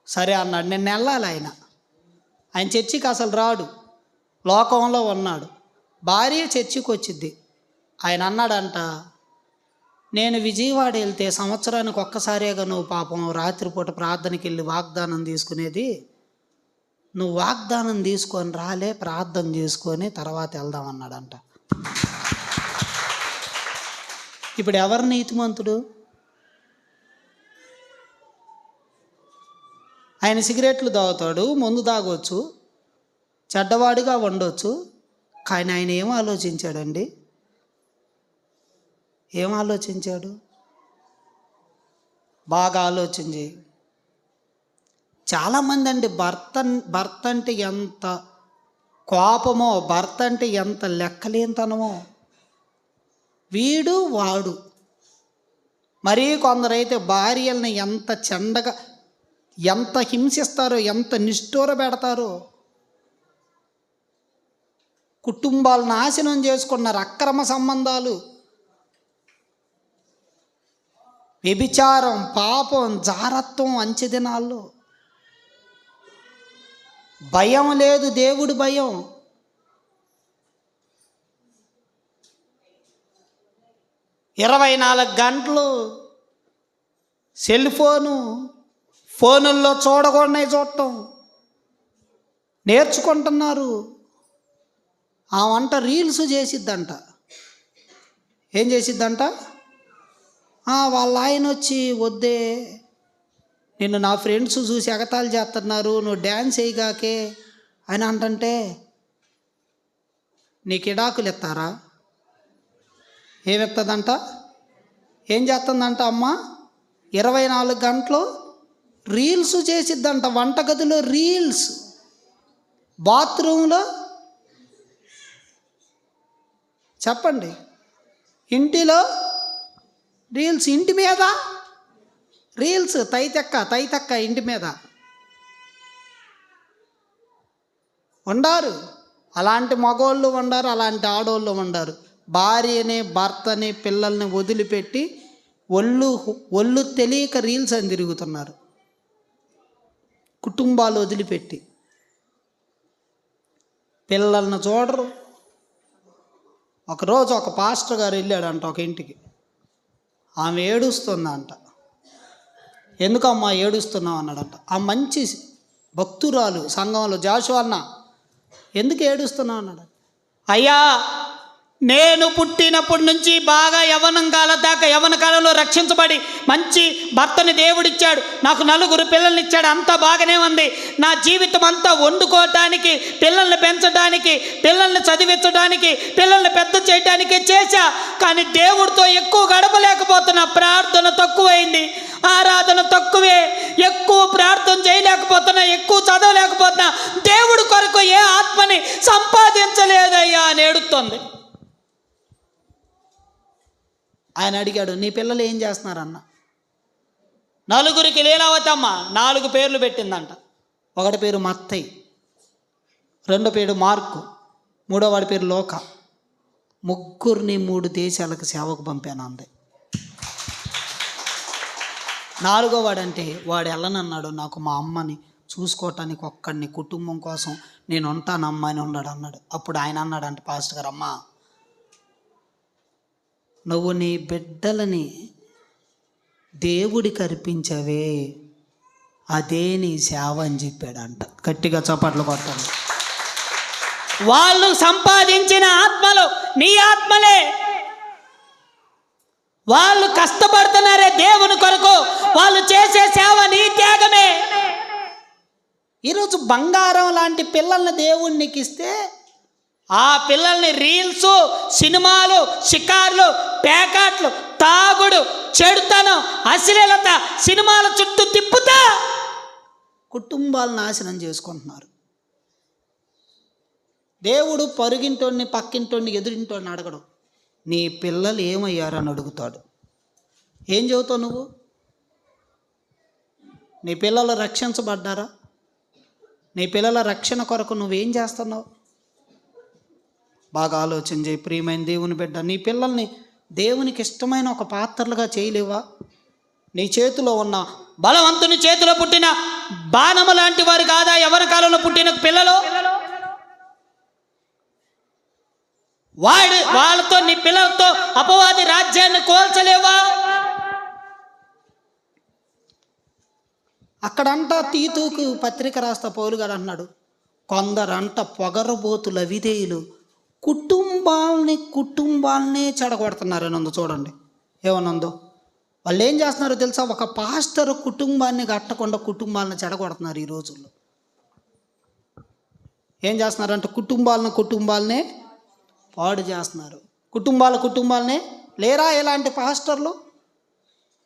సరే అన్నాడు. నిన్న వెళ్ళాలి. ఆయన చర్చికి అసలు రాడు, లోకంలో ఉన్నాడు. భార్య చర్చికి వచ్చిద్ది. ఆయన అన్నాడంట, నేను విజయవాడ వెళ్తే సంవత్సరానికి ఒక్కసారిగా నువ్వు పాపం రాత్రిపూట ప్రార్థనకి వెళ్ళి వాగ్దానం తీసుకునేది, నువ్వు వాగ్దానం తీసుకొని రాలే, ప్రార్థన చేసుకొని తర్వాత వెళ్దామన్నాడంట. ఇప్పుడు ఎవరు నీతిమంతుడు? ఆయన సిగరెట్లు తాగుతాడు, మందు తాగొచ్చు, చెడ్డవాడిగా ఉండొచ్చు, కానీ ఆయన ఏం ఆలోచించాడండి? ఏం ఆలోచించాడు? బాగా ఆలోచన చేయి. చాలామంది అండి భర్త అంటే ఎంత కోపమో, భర్త అంటే ఎంత లెక్కలేనితనమో. వాడు మరీ కొందరైతే భార్యల్ని ఎంత చెండగా, ఎంత హింసిస్తారో, ఎంత నిష్ఠూర పెడతారో. కుటుంబాలు నాశనం చేసుకున్నారు. అక్రమ సంబంధాలు, వ్యభిచారం, పాపం, జారత్వం అంచెదినాల్లో. భయం లేదు, దేవుడి భయం. ఇరవై 24 గంటలు సెల్ ఫోనుల్లో చూడకుండా చూడటం నేర్చుకుంటున్నారు. ఆ వంట రీల్స్ చేసిద్దంట. ఏం చేసిద్దంట? వాళ్ళ ఆయన వచ్చి, వద్దే, నిన్ను నా ఫ్రెండ్స్ చూసి ఎగతాళి చేస్తున్నారు, నువ్వు డ్యాన్స్ వేయగాకే అని అంటంటే, నీకు ఇడాకులు ఎత్తారా? ఏమెత్తదంట? ఏం చేస్తుందంట అమ్మ? 24 గంటలు రీల్స్ చేసిద్దంట. వంటగదిలో రీల్స్, బాత్రూంలో, చెప్పండి, ఇంటిలో రీల్స్, ఇంటి మీద రీల్స్, తైతక్క ఇంటి మీద ఉండారు. అలాంటి మగోళ్ళు ఉండారు, అలాంటి ఆడోళ్ళు ఉండారు. భార్యని, భర్తని, పిల్లల్ని వదిలిపెట్టి ఒళ్ళు తెలియక రీల్స్ అని తిరుగుతున్నారు. కుటుంబాలు వదిలిపెట్టి పిల్లల్ని చూడరు. ఒకరోజు ఒక పాస్టర్ గారు వెళ్ళాడంట ఒక ఇంటికి. ఆమె ఏడుస్తుందంట. ఎందుకమ్మా ఏడుస్తున్నావు అన్నాడంట. ఆ మంచి భక్తురాలు సంఘంలో, జాషు అన్న, ఎందుకు ఏడుస్తున్నావు అన్నాడు. అయ్యా, నేను పుట్టినప్పటి నుంచి బాగా యవ్వన కాలంలో రక్షించబడి మంచి భర్తని దేవుడిచ్చాడు, నాకు 4 పిల్లల్ని ఇచ్చాడు, అంతా బాగానే ఉంది. నా జీవితం అంతా వండుకోవటానికి, పిల్లల్ని పెంచడానికి, పిల్లల్ని చదివించడానికి, పిల్లల్ని పెద్ద చేయడానికే చేశా. కానీ దేవుడితో ఎక్కువ గడపలేకపోతున్నా. ప్రార్థన తక్కువైంది, ఆరాధన తక్కువే, ఎక్కువ ప్రార్థన చేయలేకపోతున్నా, ఎక్కువ చదవలేకపోతున్నా, దేవుడి కొరకు ఏ ఆత్మని సంపాదించలేదయ్యా అని ఏడుస్తోంది. ఆయన అడిగాడు, నీ పిల్లలు ఏం చేస్తున్నారన్న? 4 లీలావతమ్మ 4 పేర్లు పెట్టిందంట. ఒకటి పేరు మత్తయి, 2 పేరు మార్కు, 3వ వాడి పేరు లోక. 3 దేశాలకు సేవకు పంపాను అంది. 4వ వాడంటే వాడు వెళ్ళనన్నాడు. నాకు మా అమ్మని చూసుకోవటానికి ఒక్కడిని, కుటుంబం కోసం నేను ఉంటానమ్మా అని ఉన్నాడు అన్నాడు. అప్పుడు ఆయన అన్నాడంటే, పాస్టర్ గారు, అమ్మా, నువ్వు నీ బిడ్డలని దేవుడికి అర్పించవే, అదే నీ సేవ అని చెప్పాడంట. గట్టిగా చప్పట్లు కొట్టండి. వాళ్ళు సంపాదించిన ఆత్మలు నీ ఆత్మలే. వాళ్ళు కష్టపడుతున్నారే దేవుని కొరకు, వాళ్ళు చేసే సేవ నీ త్యాగమే. ఈరోజు బంగారం లాంటి పిల్లల్ని దేవుడు నీకు ఇస్తే, ఆ పిల్లల్ని రీల్స్, సినిమాలు, షికార్లు, పేకాట్లు, తాగుడు, చెడుతనం, అశ్లీలత, సినిమాల చుట్టూ తిప్పుతా కుటుంబాలు నాశనం చేసుకుంటున్నారు. దేవుడు పొరుగింటోడిని, పక్కింటోడిని, ఎదురింటోడిని అడగడు. నీ పిల్లలు ఏమయ్యారని అడుగుతాడు. ఏం చెబుతావు నువ్వు? నీ పిల్లలు రక్షించబడ్డారా? నీ పిల్లల రక్షణ కొరకు నువ్వేం చేస్తున్నావు? బాగా ఆలోచన చేయి ప్రియమైన దేవుని బిడ్డ. నీ పిల్లల్ని దేవునికి ఇష్టమైన ఒక పాత్రలుగా చేయలేవా? నీ చేతిలో ఉన్న, బలవంతుని చేతిలో పుట్టిన బాణము లాంటి వారు కాదా యవ్వన కాలంలో పుట్టిన పిల్లలు? వాళ్ళతో, నీ పిల్లలతో అపవాది రాజ్యాన్ని కోల్చలేవా? అక్కడంట తీతుకు పత్రిక రాస్తా పౌలు గారు అన్నాడు, కొందరంట పొగరబోతులు, అవిధేయులు, కుటుంబాలనే చెడగొడుతున్నారని ఉందో చూడండి. ఏమనుందో వాళ్ళు ఏం చేస్తున్నారో తెలుసా? ఒక పాస్టర్ కుటుంబాన్ని కట్టకుండా కుటుంబాలను చెడగొడుతున్నారు ఈ రోజుల్లో. ఏం చేస్తున్నారంటే కుటుంబాలనే పాడు చేస్తున్నారు. కుటుంబాలనే లేరా ఇలాంటి పాస్టర్లు?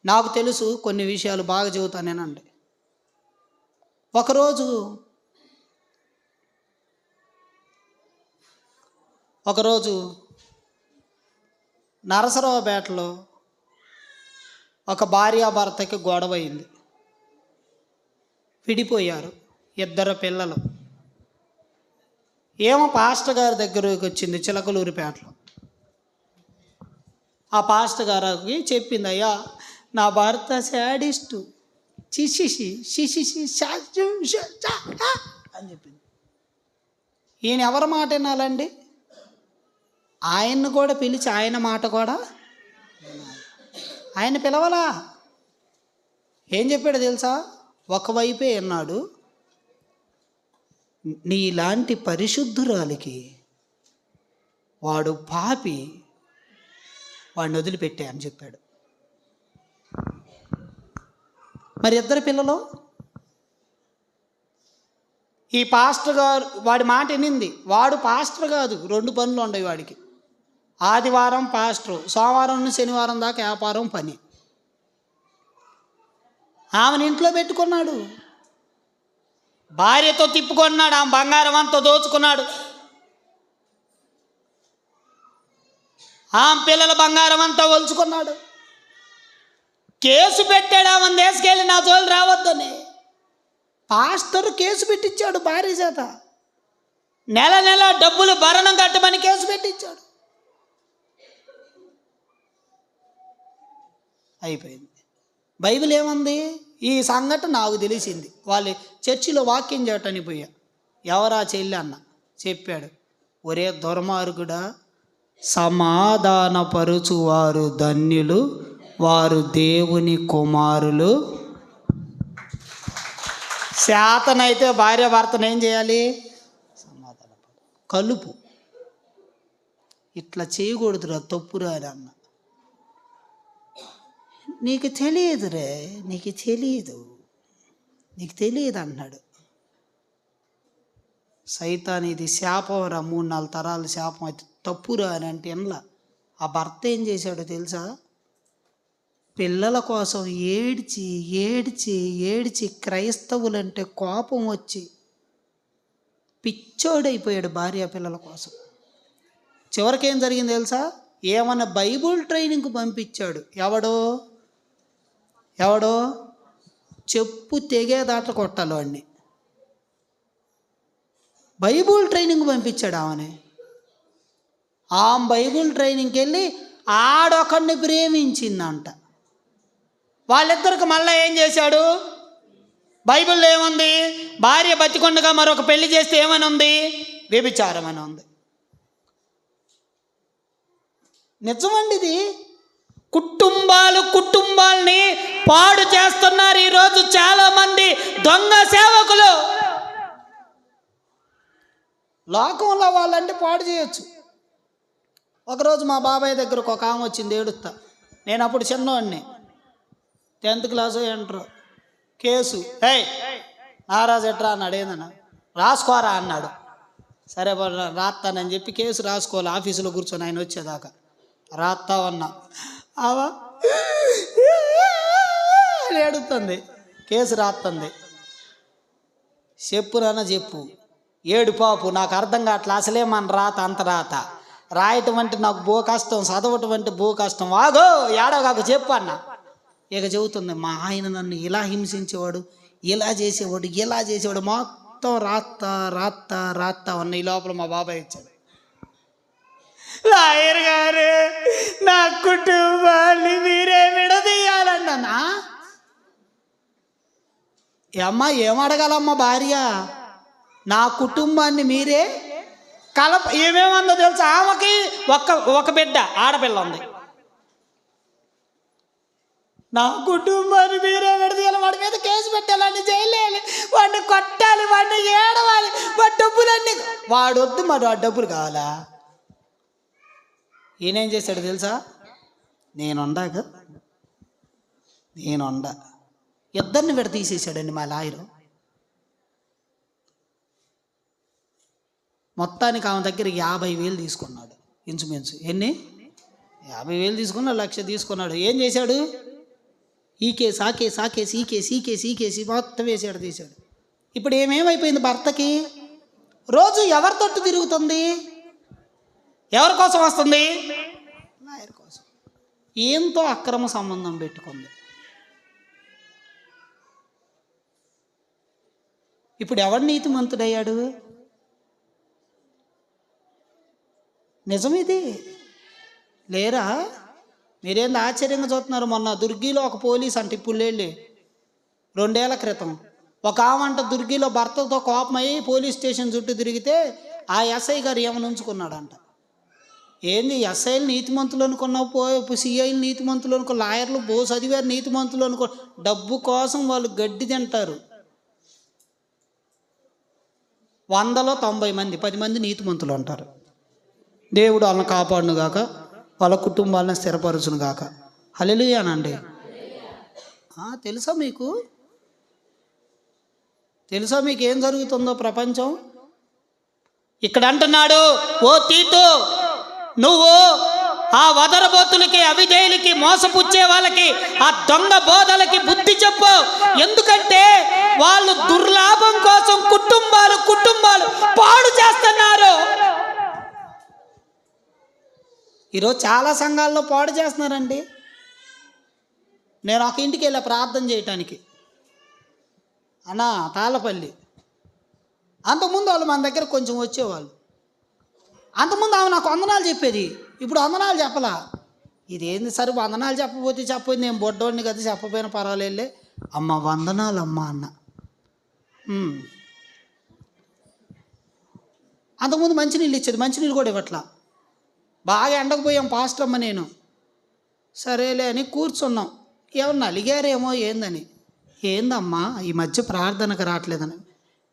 నాకు తెలుసు, కొన్ని విషయాలు బాగా చెబుతానేనండి. ఒకరోజు నరసరావుపేటలో ఒక భార్యాభర్తకి గొడవ అయింది, విడిపోయారు. 2 పిల్లలు. ఏమో పాస్టర్ గారి దగ్గరకు వచ్చింది చిలకలూరిపేటలో. ఆ పాస్టర్ గారికి చెప్పింది, అయ్యా నా భర్త శాడిస్టు అని చెప్పింది. ఈయన ఎవరి మాట వినాలండి? ఆయన్ని కూడా పిలిచి ఆయన మాట కూడా ఆయన పిలవలా. ఏం చెప్పాడు తెలుసా? ఒకవైపే అన్నాడు, నీలాంటి పరిశుద్ధురాలికి వాడు పాపి, వాడిని వదిలిపెట్టే అని చెప్పాడు. మరి 2 పిల్లలు, ఈ పాస్టర్ గారు వాడి మాట వినింది. వాడు పాస్టర్ కాదు, 2 పనులు ఉండవు వాడికి. ఆదివారం పాస్టర్, సోమవారం నుంచి శనివారం దాకా వ్యాపారం పని. ఆమెను ఇంట్లో పెట్టుకున్నాడు, భార్యతో తిప్పుకున్నాడు, ఆమె బంగారం అంతా దోచుకున్నాడు, ఆమె పిల్లల బంగారం అంతా ఒలుచుకున్నాడు. కేసు పెట్టాడు ఆమెను తీసుకెళ్ళి నా జోలు రావద్దని. పాస్టర్ కేసు పెట్టించాడు భార్య చేత. నెల నెల డబ్బులు భరణం కట్టమని కేసు పెట్టించాడు. అయిపోయింది. బైబిల్ ఏమంది? ఈ సంఘటన నాకు తెలిసింది. వాళ్ళు చర్చిలో వాక్యం చేయటానికి పోయా. ఎవరా చెల్లి అన్న చెప్పాడు, ఒరే దుర్మార్గుడా, సమాధానపరుచువారు ధన్యులు, వారు దేవుని కుమారులు. శాతనైతే భార్య భర్తను ఏం చేయాలి? సమాధానపడు, కలుపు. ఇట్లా చేయకూడదురా, తప్పురా అని అన్న. నీకు తెలియదురే, నీకు తెలియదు అన్నాడు. సైతాన్ ఇది శాపం రా, 3-4 తరాల శాపం, అయితే తప్పురా అని అంటే ఎన్లా. ఆ భర్త ఏం చేశాడో తెలుసా? పిల్లల కోసం ఏడ్చి ఏడ్చి ఏడ్చి క్రైస్తవులంటే కోపం వచ్చి పిచ్చోడైపోయాడు భార్య పిల్లల కోసం. చివరికి ఏం జరిగింది తెలుసా? ఏమన్నా బైబుల్ ట్రైనింగ్కి పంపించాడు. ఎవడో చెప్పు తెగేదాట కొట్టాలి వాడిని. బైబుల్ ట్రైనింగ్ పంపించాడు ఆమెని. ఆమె బైబుల్ ట్రైనింగ్కి వెళ్ళి ఆడొకడిని ప్రేమించిందంట. వాళ్ళిద్దరికి మళ్ళీ ఏం చేశాడు? బైబిల్లో ఏముంది? భార్య బతికొండగా మరొక పెళ్లి చేస్తే ఏమని ఉంది? వ్యభిచారం అని ఉంది. నిజమండి ఇది. కుటుంబాల్ని పాడు చేస్తున్నారు ఈరోజు చాలామంది దొంగ సేవకులు. లోకంలో వాళ్ళంటే పాడు చేయొచ్చు. ఒకరోజు మా బాబాయ్ దగ్గరకు ఒక ఆమె వచ్చింది ఏడుస్తా. నేను అప్పుడు చిన్నవాడిని, 10th క్లాసు ఎంటర్. కేసు నారాజు ఎట్రా అన్నాడు. ఏందన్నా? రాసుకోరా అన్నాడు. సరే రాస్తానని చెప్పి కేసు రాసుకోవాలి. ఆఫీసులో కూర్చొని ఆయన వచ్చేదాకా రాస్తా ఉన్నా. ఆవా ఏడుతుంది, కేసు రాస్తుంది. చెప్పు నాన్న చెప్పు. ఏడు పాపు, నాకు అర్థం కావట్లే, అసలే మన రాత అంత రాత. రాయటం అంటే నాకు బో కష్టం, చదవటం అంటే బో కష్టం. ఆగో ఏడో కాక చెప్పు అన్న. ఇక చెబుతుంది, మా ఆయన నన్ను ఇలా హింసించేవాడు, ఇలా చేసేవాడు, మొత్తం రాత్తా ఉన్న. ఈ లోపల మా బాబాయ్ వచ్చాడు. లాయర్ గారు, నా కుటుంబాన్ని మీరే విడదీయాలన్నా. అమ్మా ఏం అడగాలమ్మా భార్య? నా కుటుంబాన్ని మీరే ఏమేమందో తెలుసా? ఆమెకి ఒక బిడ్డ ఆడపిల్ల ఉంది. నా కుటుంబాన్ని మీరే విడదీయాలి, వాడి మీద కేసు పెట్టాలని, జైలు, వాడిని కొట్టాలి, వాడిని ఏడవాలి, వాడి డబ్బులన్నీ వాడు వద్దు, మరి వాడి డబ్బులు కావాలా? ఈయనేం చేశాడు తెలుసా? నేనుండా ఇద్దరిని విడతీసేసాడండి మా లాయరు. మొత్తానికి ఆమె దగ్గర 50,000 తీసుకున్నాడు. ఇంచుమించు ఎన్ని? 50,000 తీసుకున్నాడు, 1,00,000 తీసుకున్నాడు. ఏం చేశాడు? ఈ కేసు ఆ కేసు ఈ కేసు మొత్తం వేసాడు, తీశాడు. ఇప్పుడు ఏమేమైపోయింది భర్తకి? రోజు ఎవరి తట్టు తిరుగుతుంది? ఎవరి కోసం వస్తుంది? లాయర్ కోసం. ఈయంతో అక్రమ సంబంధం పెట్టుకుంది. ఇప్పుడు ఎవడు నీతిమంతుడయ్యాడు? నిజమిది లేరా? మీరేంది ఆశ్చర్యంగా చూస్తున్నారు? మొన్న దుర్గిలో ఒక పోలీస్ అంట, ఇప్పుడు లేళ్ళి 2 ఏళ్ల క్రితం ఒక ఆమంట దుర్గిలో భర్తతో కోపమై పోలీస్ స్టేషన్ చుట్టూ తిరిగితే ఆ ఎస్ఐ గారు ఏమని ఉంచుకున్నాడంట. ఏంది ఎస్ఐలు నీతిమంతులు అనుకున్నావు, సిఐలు నీతిమంతులు అనుకో, లాయర్లు చదివారు నీతిమంతులు అనుకో. డబ్బు కోసం వాళ్ళు గడ్డి తింటారు. 100లో 90 మంది 10 మంది నీతిమంతులు అంటారు. దేవుడు వాళ్ళని కాపాడును గాక, వాళ్ళ కుటుంబాలను స్థిరపరచును గాక. హల్లెలూయానండి. తెలుసా మీకు ఏం జరుగుతుందో ప్రపంచం? ఇక్కడ అంటున్నాడు, ఓ తీతు, నువ్వు ఆ వదరబోతులకి, అవిధేయులకి, మోసపుచ్చే వాళ్ళకి, ఆ దొంగ బోధలకి బుద్ధి చెప్పు. ఎందుకంటే వాళ్ళు దుర్లాభం కోసం కుటుంబాలు పాడు చేస్తున్నారు. ఈరోజు చాలా సంఘాల్లో పాడు చేస్తున్నారండి. నేను ఒక ఇంటికి వెళ్ళా ప్రార్థన చేయటానికి, అన్నా తాళ్ళపల్లి. అంతకుముందు వాళ్ళు మన దగ్గర కొంచెం వచ్చేవాళ్ళు. అంతకుముందు ఆమె నాకు వందనాలు చెప్పేది, ఇప్పుడు వందనాలు చెప్పలా. ఇదేంది సరే, వందనాలు చెప్పకపోతే నేను బొడ్డోడిని కదా, చెప్పపోయినా పర్వాలేదులే. అమ్మ వందనాలు అమ్మ అన్న. అంతకుముందు మంచినీళ్ళు ఇచ్చేది, మంచినీళ్ళు కూడా ఇవ్వట్లా. బాగా ఎండకపోయాం పాస్టర్ అమ్మ నేను. సరేలే అని కూర్చున్నాం. ఏమన్నా అలిగారేమో ఏందని. ఏందమ్మా ఈ మధ్య ప్రార్థనకు రావట్లేదని.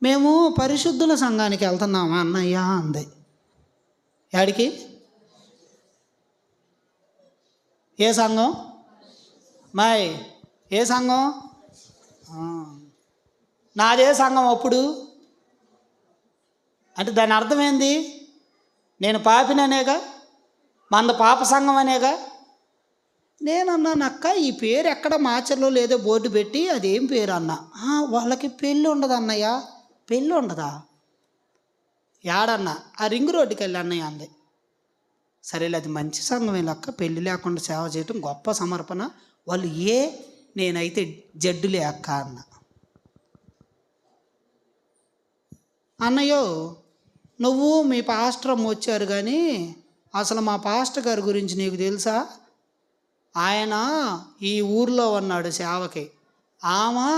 మేము పరిశుద్ధుల సంఘానికి వెళ్తున్నామా అన్నయ్య అంది. యాడికి? ఏ సంఘం? మాయ్ ఏ సంఘం? నాదే సంఘం. అప్పుడు అంటే దాని అర్థం ఏంది? నేను పాపిననేగా, మంద పాప సంఘం అనేగా. నేనన్నాను, అక్క ఈ పేరు ఎక్కడ మాచర్లో లేదో బోర్డు పెట్టి అదేం పేరు అన్నా. వాళ్ళకి పెళ్ళి ఉండదు అన్నయ్య. పెళ్ళి ఉండదా? యాడన్నా? ఆ రింగ్ రోడ్డుకి వెళ్ళి అన్నయ్య అంది. సరేలే, అది మంచి సంఘమే లెక్క, పెళ్ళి లేకుండా సేవ చేయటం గొప్ప సమర్పణ. వాళ్ళు నేనైతే జడ్డులే అక్క అన్న. అన్నయ్యో, నువ్వు మీ పాస్టర్ అమ్మ వచ్చారు కానీ అసలు మా పాస్టర్ గారి గురించి నీకు తెలుసా? ఆయన ఈ ఊర్లో ఉన్నాడు సేవకి, ఆమె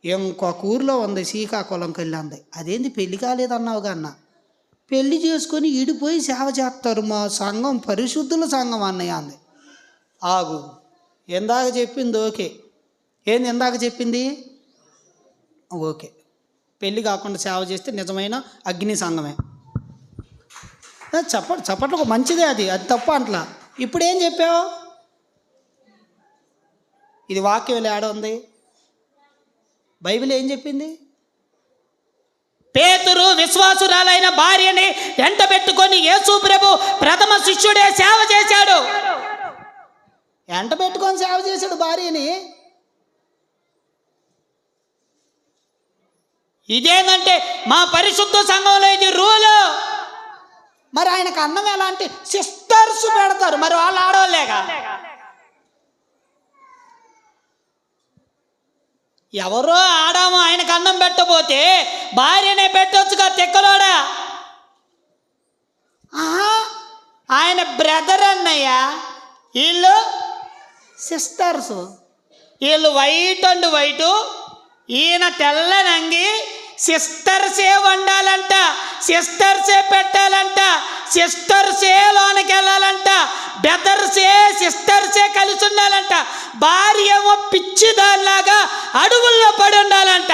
ఇంకొక ఊర్లో ఉంది, శ్రీకాకుళంకి వెళ్ళి అంది. అదేంటి పెళ్ళి కాలేదన్నావు కన్నా? పెళ్ళి చేసుకొని ఈడిపోయి సేవ చేస్తారు. మా సంఘం పరిశుద్ధుల సంఘం అన్నయ్య అంది. ఆగు, ఎందాక చెప్పింది ఓకే. ఏంది ఎందాక చెప్పింది? ఓకే, పెళ్ళి కాకుండా సేవ చేస్తే నిజమైన అగ్ని సంఘమే. చప్పట్లు మంచిదే, అది తప్ప అంట్లా. ఇప్పుడు ఏం చెప్పావు? ఇది వాక్యం ఏడ ఉంది? బైబిల్ ఏం చెప్పింది? పేతురు విశ్వాసురాలైన భార్యని వెంట పెట్టుకొని యేసు ప్రభు ప్రథమ శిష్యుడే సేవ చేశాడు. వెంట పెట్టుకొని సేవ చేశాడు భార్యని. ఇదేంటంటే మా పరిశుద్ధ సంఘంలో ఇది రూలు. మరి ఆయనకు అన్నం ఎలాంటి సిస్టర్స్ పెడతారు, మరి వాళ్ళు ఆడవాళ్ళేగా. ఎవరో ఆడాము ఆయనకు అన్నం పెట్టబోతే భార్యనే పెట్టొచ్చుగా తెక్కలోడా. ఆయన బ్రదర్ అన్నయ్య, వీళ్ళు సిస్టర్స్. వీళ్ళు వైట్ అండ్ వైటు, ఈయన తెల్లనంగి. సిస్టర్సే వండాలంట, సిస్టర్సే పెట్టాలంట, సిస్టర్సే లోనికి వెళ్ళాలంట, బ్రదర్సే సిస్టర్సే కలిసి ఉండాలంట. భార్య ఏమో పిచ్చిదానిలాగా అడవుల్లో పడి ఉండాలంట.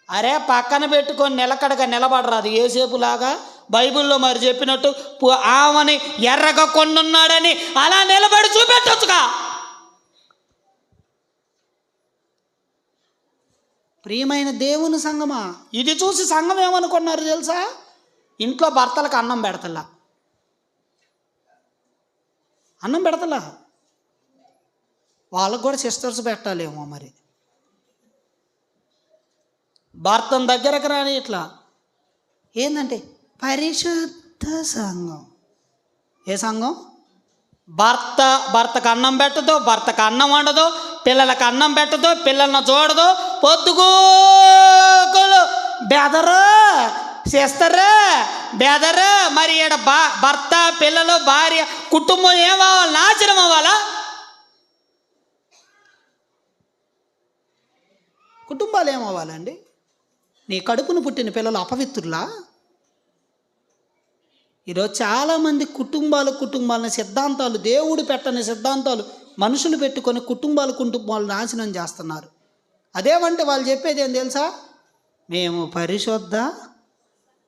అరే పక్కన పెట్టుకొని నిలకడగా నిలబడరాదు ఏసేపులాగా. బైబిల్లో మరి చెప్పినట్టు ఆమెని ఎర్రగా కొండున్నాడని అలా నిలబడి చూపెట్టొచ్చుగా. ప్రియమైన దేవుని సంఘమా, ఇది చూసి సంఘం ఏమనుకున్నారు తెలుసా? ఇంట్లో భర్తలకు అన్నం పెడతలా, వాళ్ళకు కూడా సిస్టర్స్ పెట్టాలేమో మరి. భర్తను దగ్గరకు రాని ఇట్లా ఏంటంటే పరిశుద్ధ సంఘం. ఏ సంఘం? భర్తకు అన్నం పెట్టదు, భర్తకు అన్నం వండదు, పిల్లలకు అన్నం పెట్టదు, పిల్లలను చూడదు, పొద్దుగోకులు బెదరు చేస్తారు బెదరు. మరి ఈడ భర్త, పిల్లలు, భార్య, కుటుంబం ఏమవ్వాలి? నాశనం అవ్వాలా? కుటుంబాలు ఏమవ్వాలండి? నీ కడుపును పుట్టిన పిల్లలు అపవిత్రులా? ఈరోజు చాలామంది కుటుంబాలను సిద్ధాంతాలు, దేవుడు పెట్టని సిద్ధాంతాలు మనుషులు పెట్టుకొని కుటుంబాలు నాశనం చేస్తున్నారు. అదేమంటే వాళ్ళు చెప్పేది ఏం తెలుసా? మేము పరిశుద్ధ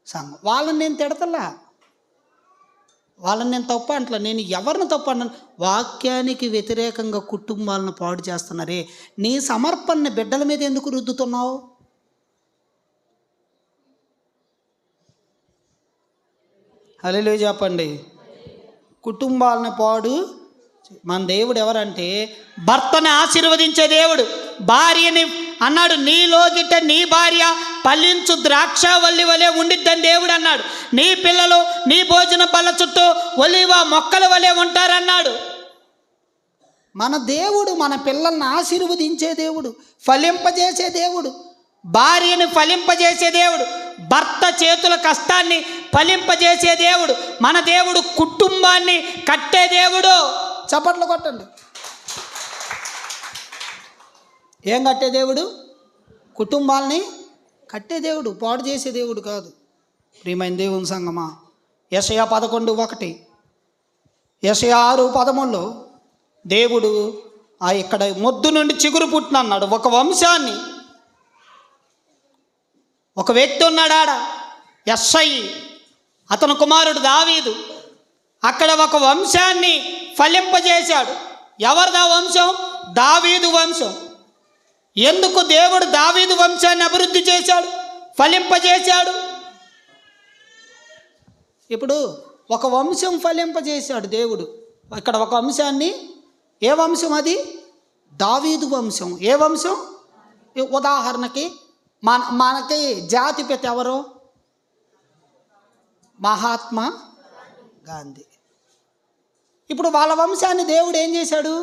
సంఘం. వాళ్ళని నేను తిడతలా, వాళ్ళని నేను తప్పు అంటలా. నేను ఎవరిని తప్పు అంటాను? వాక్యానికి వ్యతిరేకంగా కుటుంబాలను పాడు చేస్తున్నారే. నీ సమర్పణని బిడ్డల మీద ఎందుకు రుద్దుతున్నావు? హల్లెలూయా చెప్పండి. కుటుంబాలను పాడు మన దేవుడు ఎవరంటే భర్తని ఆశీర్వదించే దేవుడు. భార్యని అన్నాడు, నీలోగిట నీ భార్య ఫలించు ద్రాక్షవల్లి వలె ఉండిద్దని దేవుడు అన్నాడు. నీ పిల్లలు నీ భోజన బల్ల చుట్టూ ఒలివ మొక్కల వలె ఉంటారన్నాడు. మన దేవుడు మన పిల్లల్ని ఆశీర్వదించే దేవుడు, ఫలింపజేసే దేవుడు, భార్యని ఫలింపజేసే దేవుడు, భర్త చేతుల కష్టాన్ని ఫలింపజేసే దేవుడు. మన దేవుడు కుటుంబాన్ని కట్టే దేవుడు. చప్పట్లు కొట్టండి. ఏం కట్టే దేవుడు? కుటుంబాలని కట్టే దేవుడు, పాడు చేసే దేవుడు కాదు. ప్రియమైన దేవుని సంగమా, యెషయా 11:1, యెషయా 6:13 దేవుడు ఇక్కడ మొద్దు నుండి చిగురు పుట్టిన అన్నాడు. ఒక వంశాన్ని, ఒక వ్యక్తి ఉన్నాడు ఆడ, యెషై, అతని కుమారుడు దావీదు. అక్కడ ఒక వంశాన్ని ఫలింపజేశాడు. ఎవరిదా వంశం? దావీదు వంశం. ఎందుకు దేవుడు దావీదు వంశాన్ని అభివృద్ధి చేశాడు, ఫలింపజేశాడు? ఇప్పుడు ఒక వంశం ఫలింపజేశాడు దేవుడు. ఇక్కడ ఒక వంశాన్ని, ఏ వంశం అది? దావీదు వంశం. ఏ వంశం? ఉదాహరణకి మనకి జాతిపిత ఎవరు? మహాత్మా గాంధీ. ఇప్పుడు వాళ్ళ వంశాన్ని దేవుడు ఏం చేశాడు?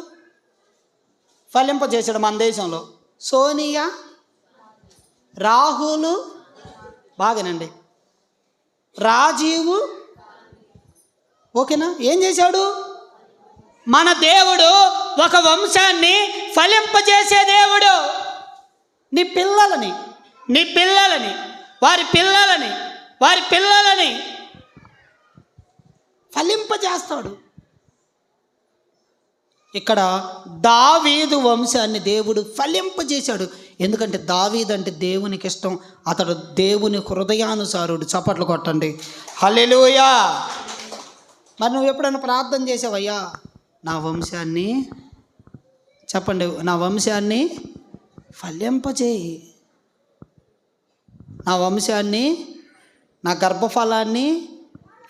ఫలింపజేశాడు. మన దేశంలో సోనియా, రాహుల్, బాగానండి, రాజీవ్, ఓకేనా? ఏం చేశాడు? మన దేవుడు ఒక వంశాన్ని ఫలింపజేసే దేవుడు. నీ పిల్లలని వారి పిల్లలని ఫలింపజేస్తాడు. ఇక్కడ దావీదు వంశాన్ని దేవుడు ఫలింపజేశాడు. ఎందుకంటే దావీదు అంటే దేవునికి ఇష్టం, అతడు దేవుని హృదయానుసారుడు. చప్పట్లు కొట్టండి. హల్లెలూయా. మరి నువ్వు ఎప్పుడైనా ప్రార్థన చేసావయ్యా, నా వంశాన్ని, చెప్పండి, నా వంశాన్ని ఫలింపజేయి, నా వంశాన్ని, నా గర్భఫలాన్ని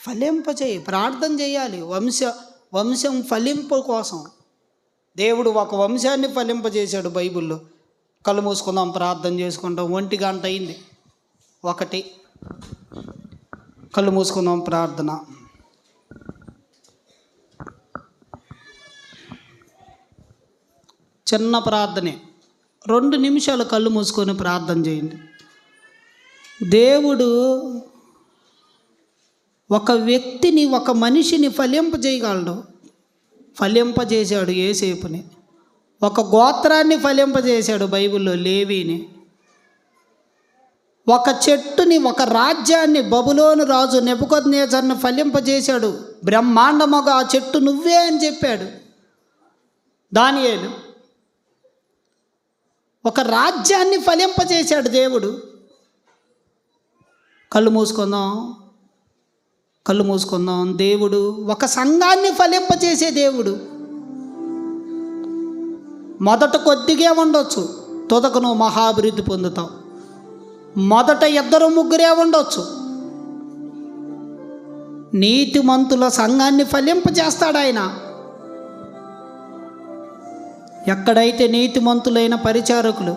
ఫలింపజేయి. ప్రార్థన చేయాలి వంశం ఫలింపు కోసం. దేవుడు ఒక వంశాన్ని ఫలింపజేశాడు బైబిల్లో. కళ్ళు మూసుకుందాం, ప్రార్థన చేసుకుంటాం. 1 గంట అయింది. 1 కళ్ళు మూసుకుందాం, ప్రార్థన. చిన్న ప్రార్థనే, 2 నిమిషాలు కళ్ళు మూసుకొని ప్రార్థన చేయండి. దేవుడు ఒక వ్యక్తిని, ఒక మనిషిని ఫలింపజేయగలడు. ఫలింపజేశాడు యోసేపుని. ఒక గోత్రాన్ని ఫలింపజేశాడు బైబిల్లో, లేవీని. ఒక చెట్టుని, ఒక రాజ్యాన్ని, బబులోను రాజు నెబుకద్నెజరుని ఫలింపజేశాడు. బ్రహ్మాండముగా ఆ చెట్టు నువ్వే అని చెప్పాడు దానియేలు. ఒక రాజ్యాన్ని ఫలింపజేశాడు దేవుడు. కళ్ళు మూసుకుందాం. దేవుడు ఒక సంఘాన్ని ఫలింపజేసే దేవుడు. మొదట కొద్దిగా ఉండొచ్చు, తుదకు నువ్వు మహాభివృద్ధి పొందుతావు. మొదట 2-3 ఉండొచ్చు. నీతిమంతుల సంఘాన్ని ఫలింపజేస్తాడు ఆయన. ఎక్కడైతే నీతిమంతులైన పరిచారకులు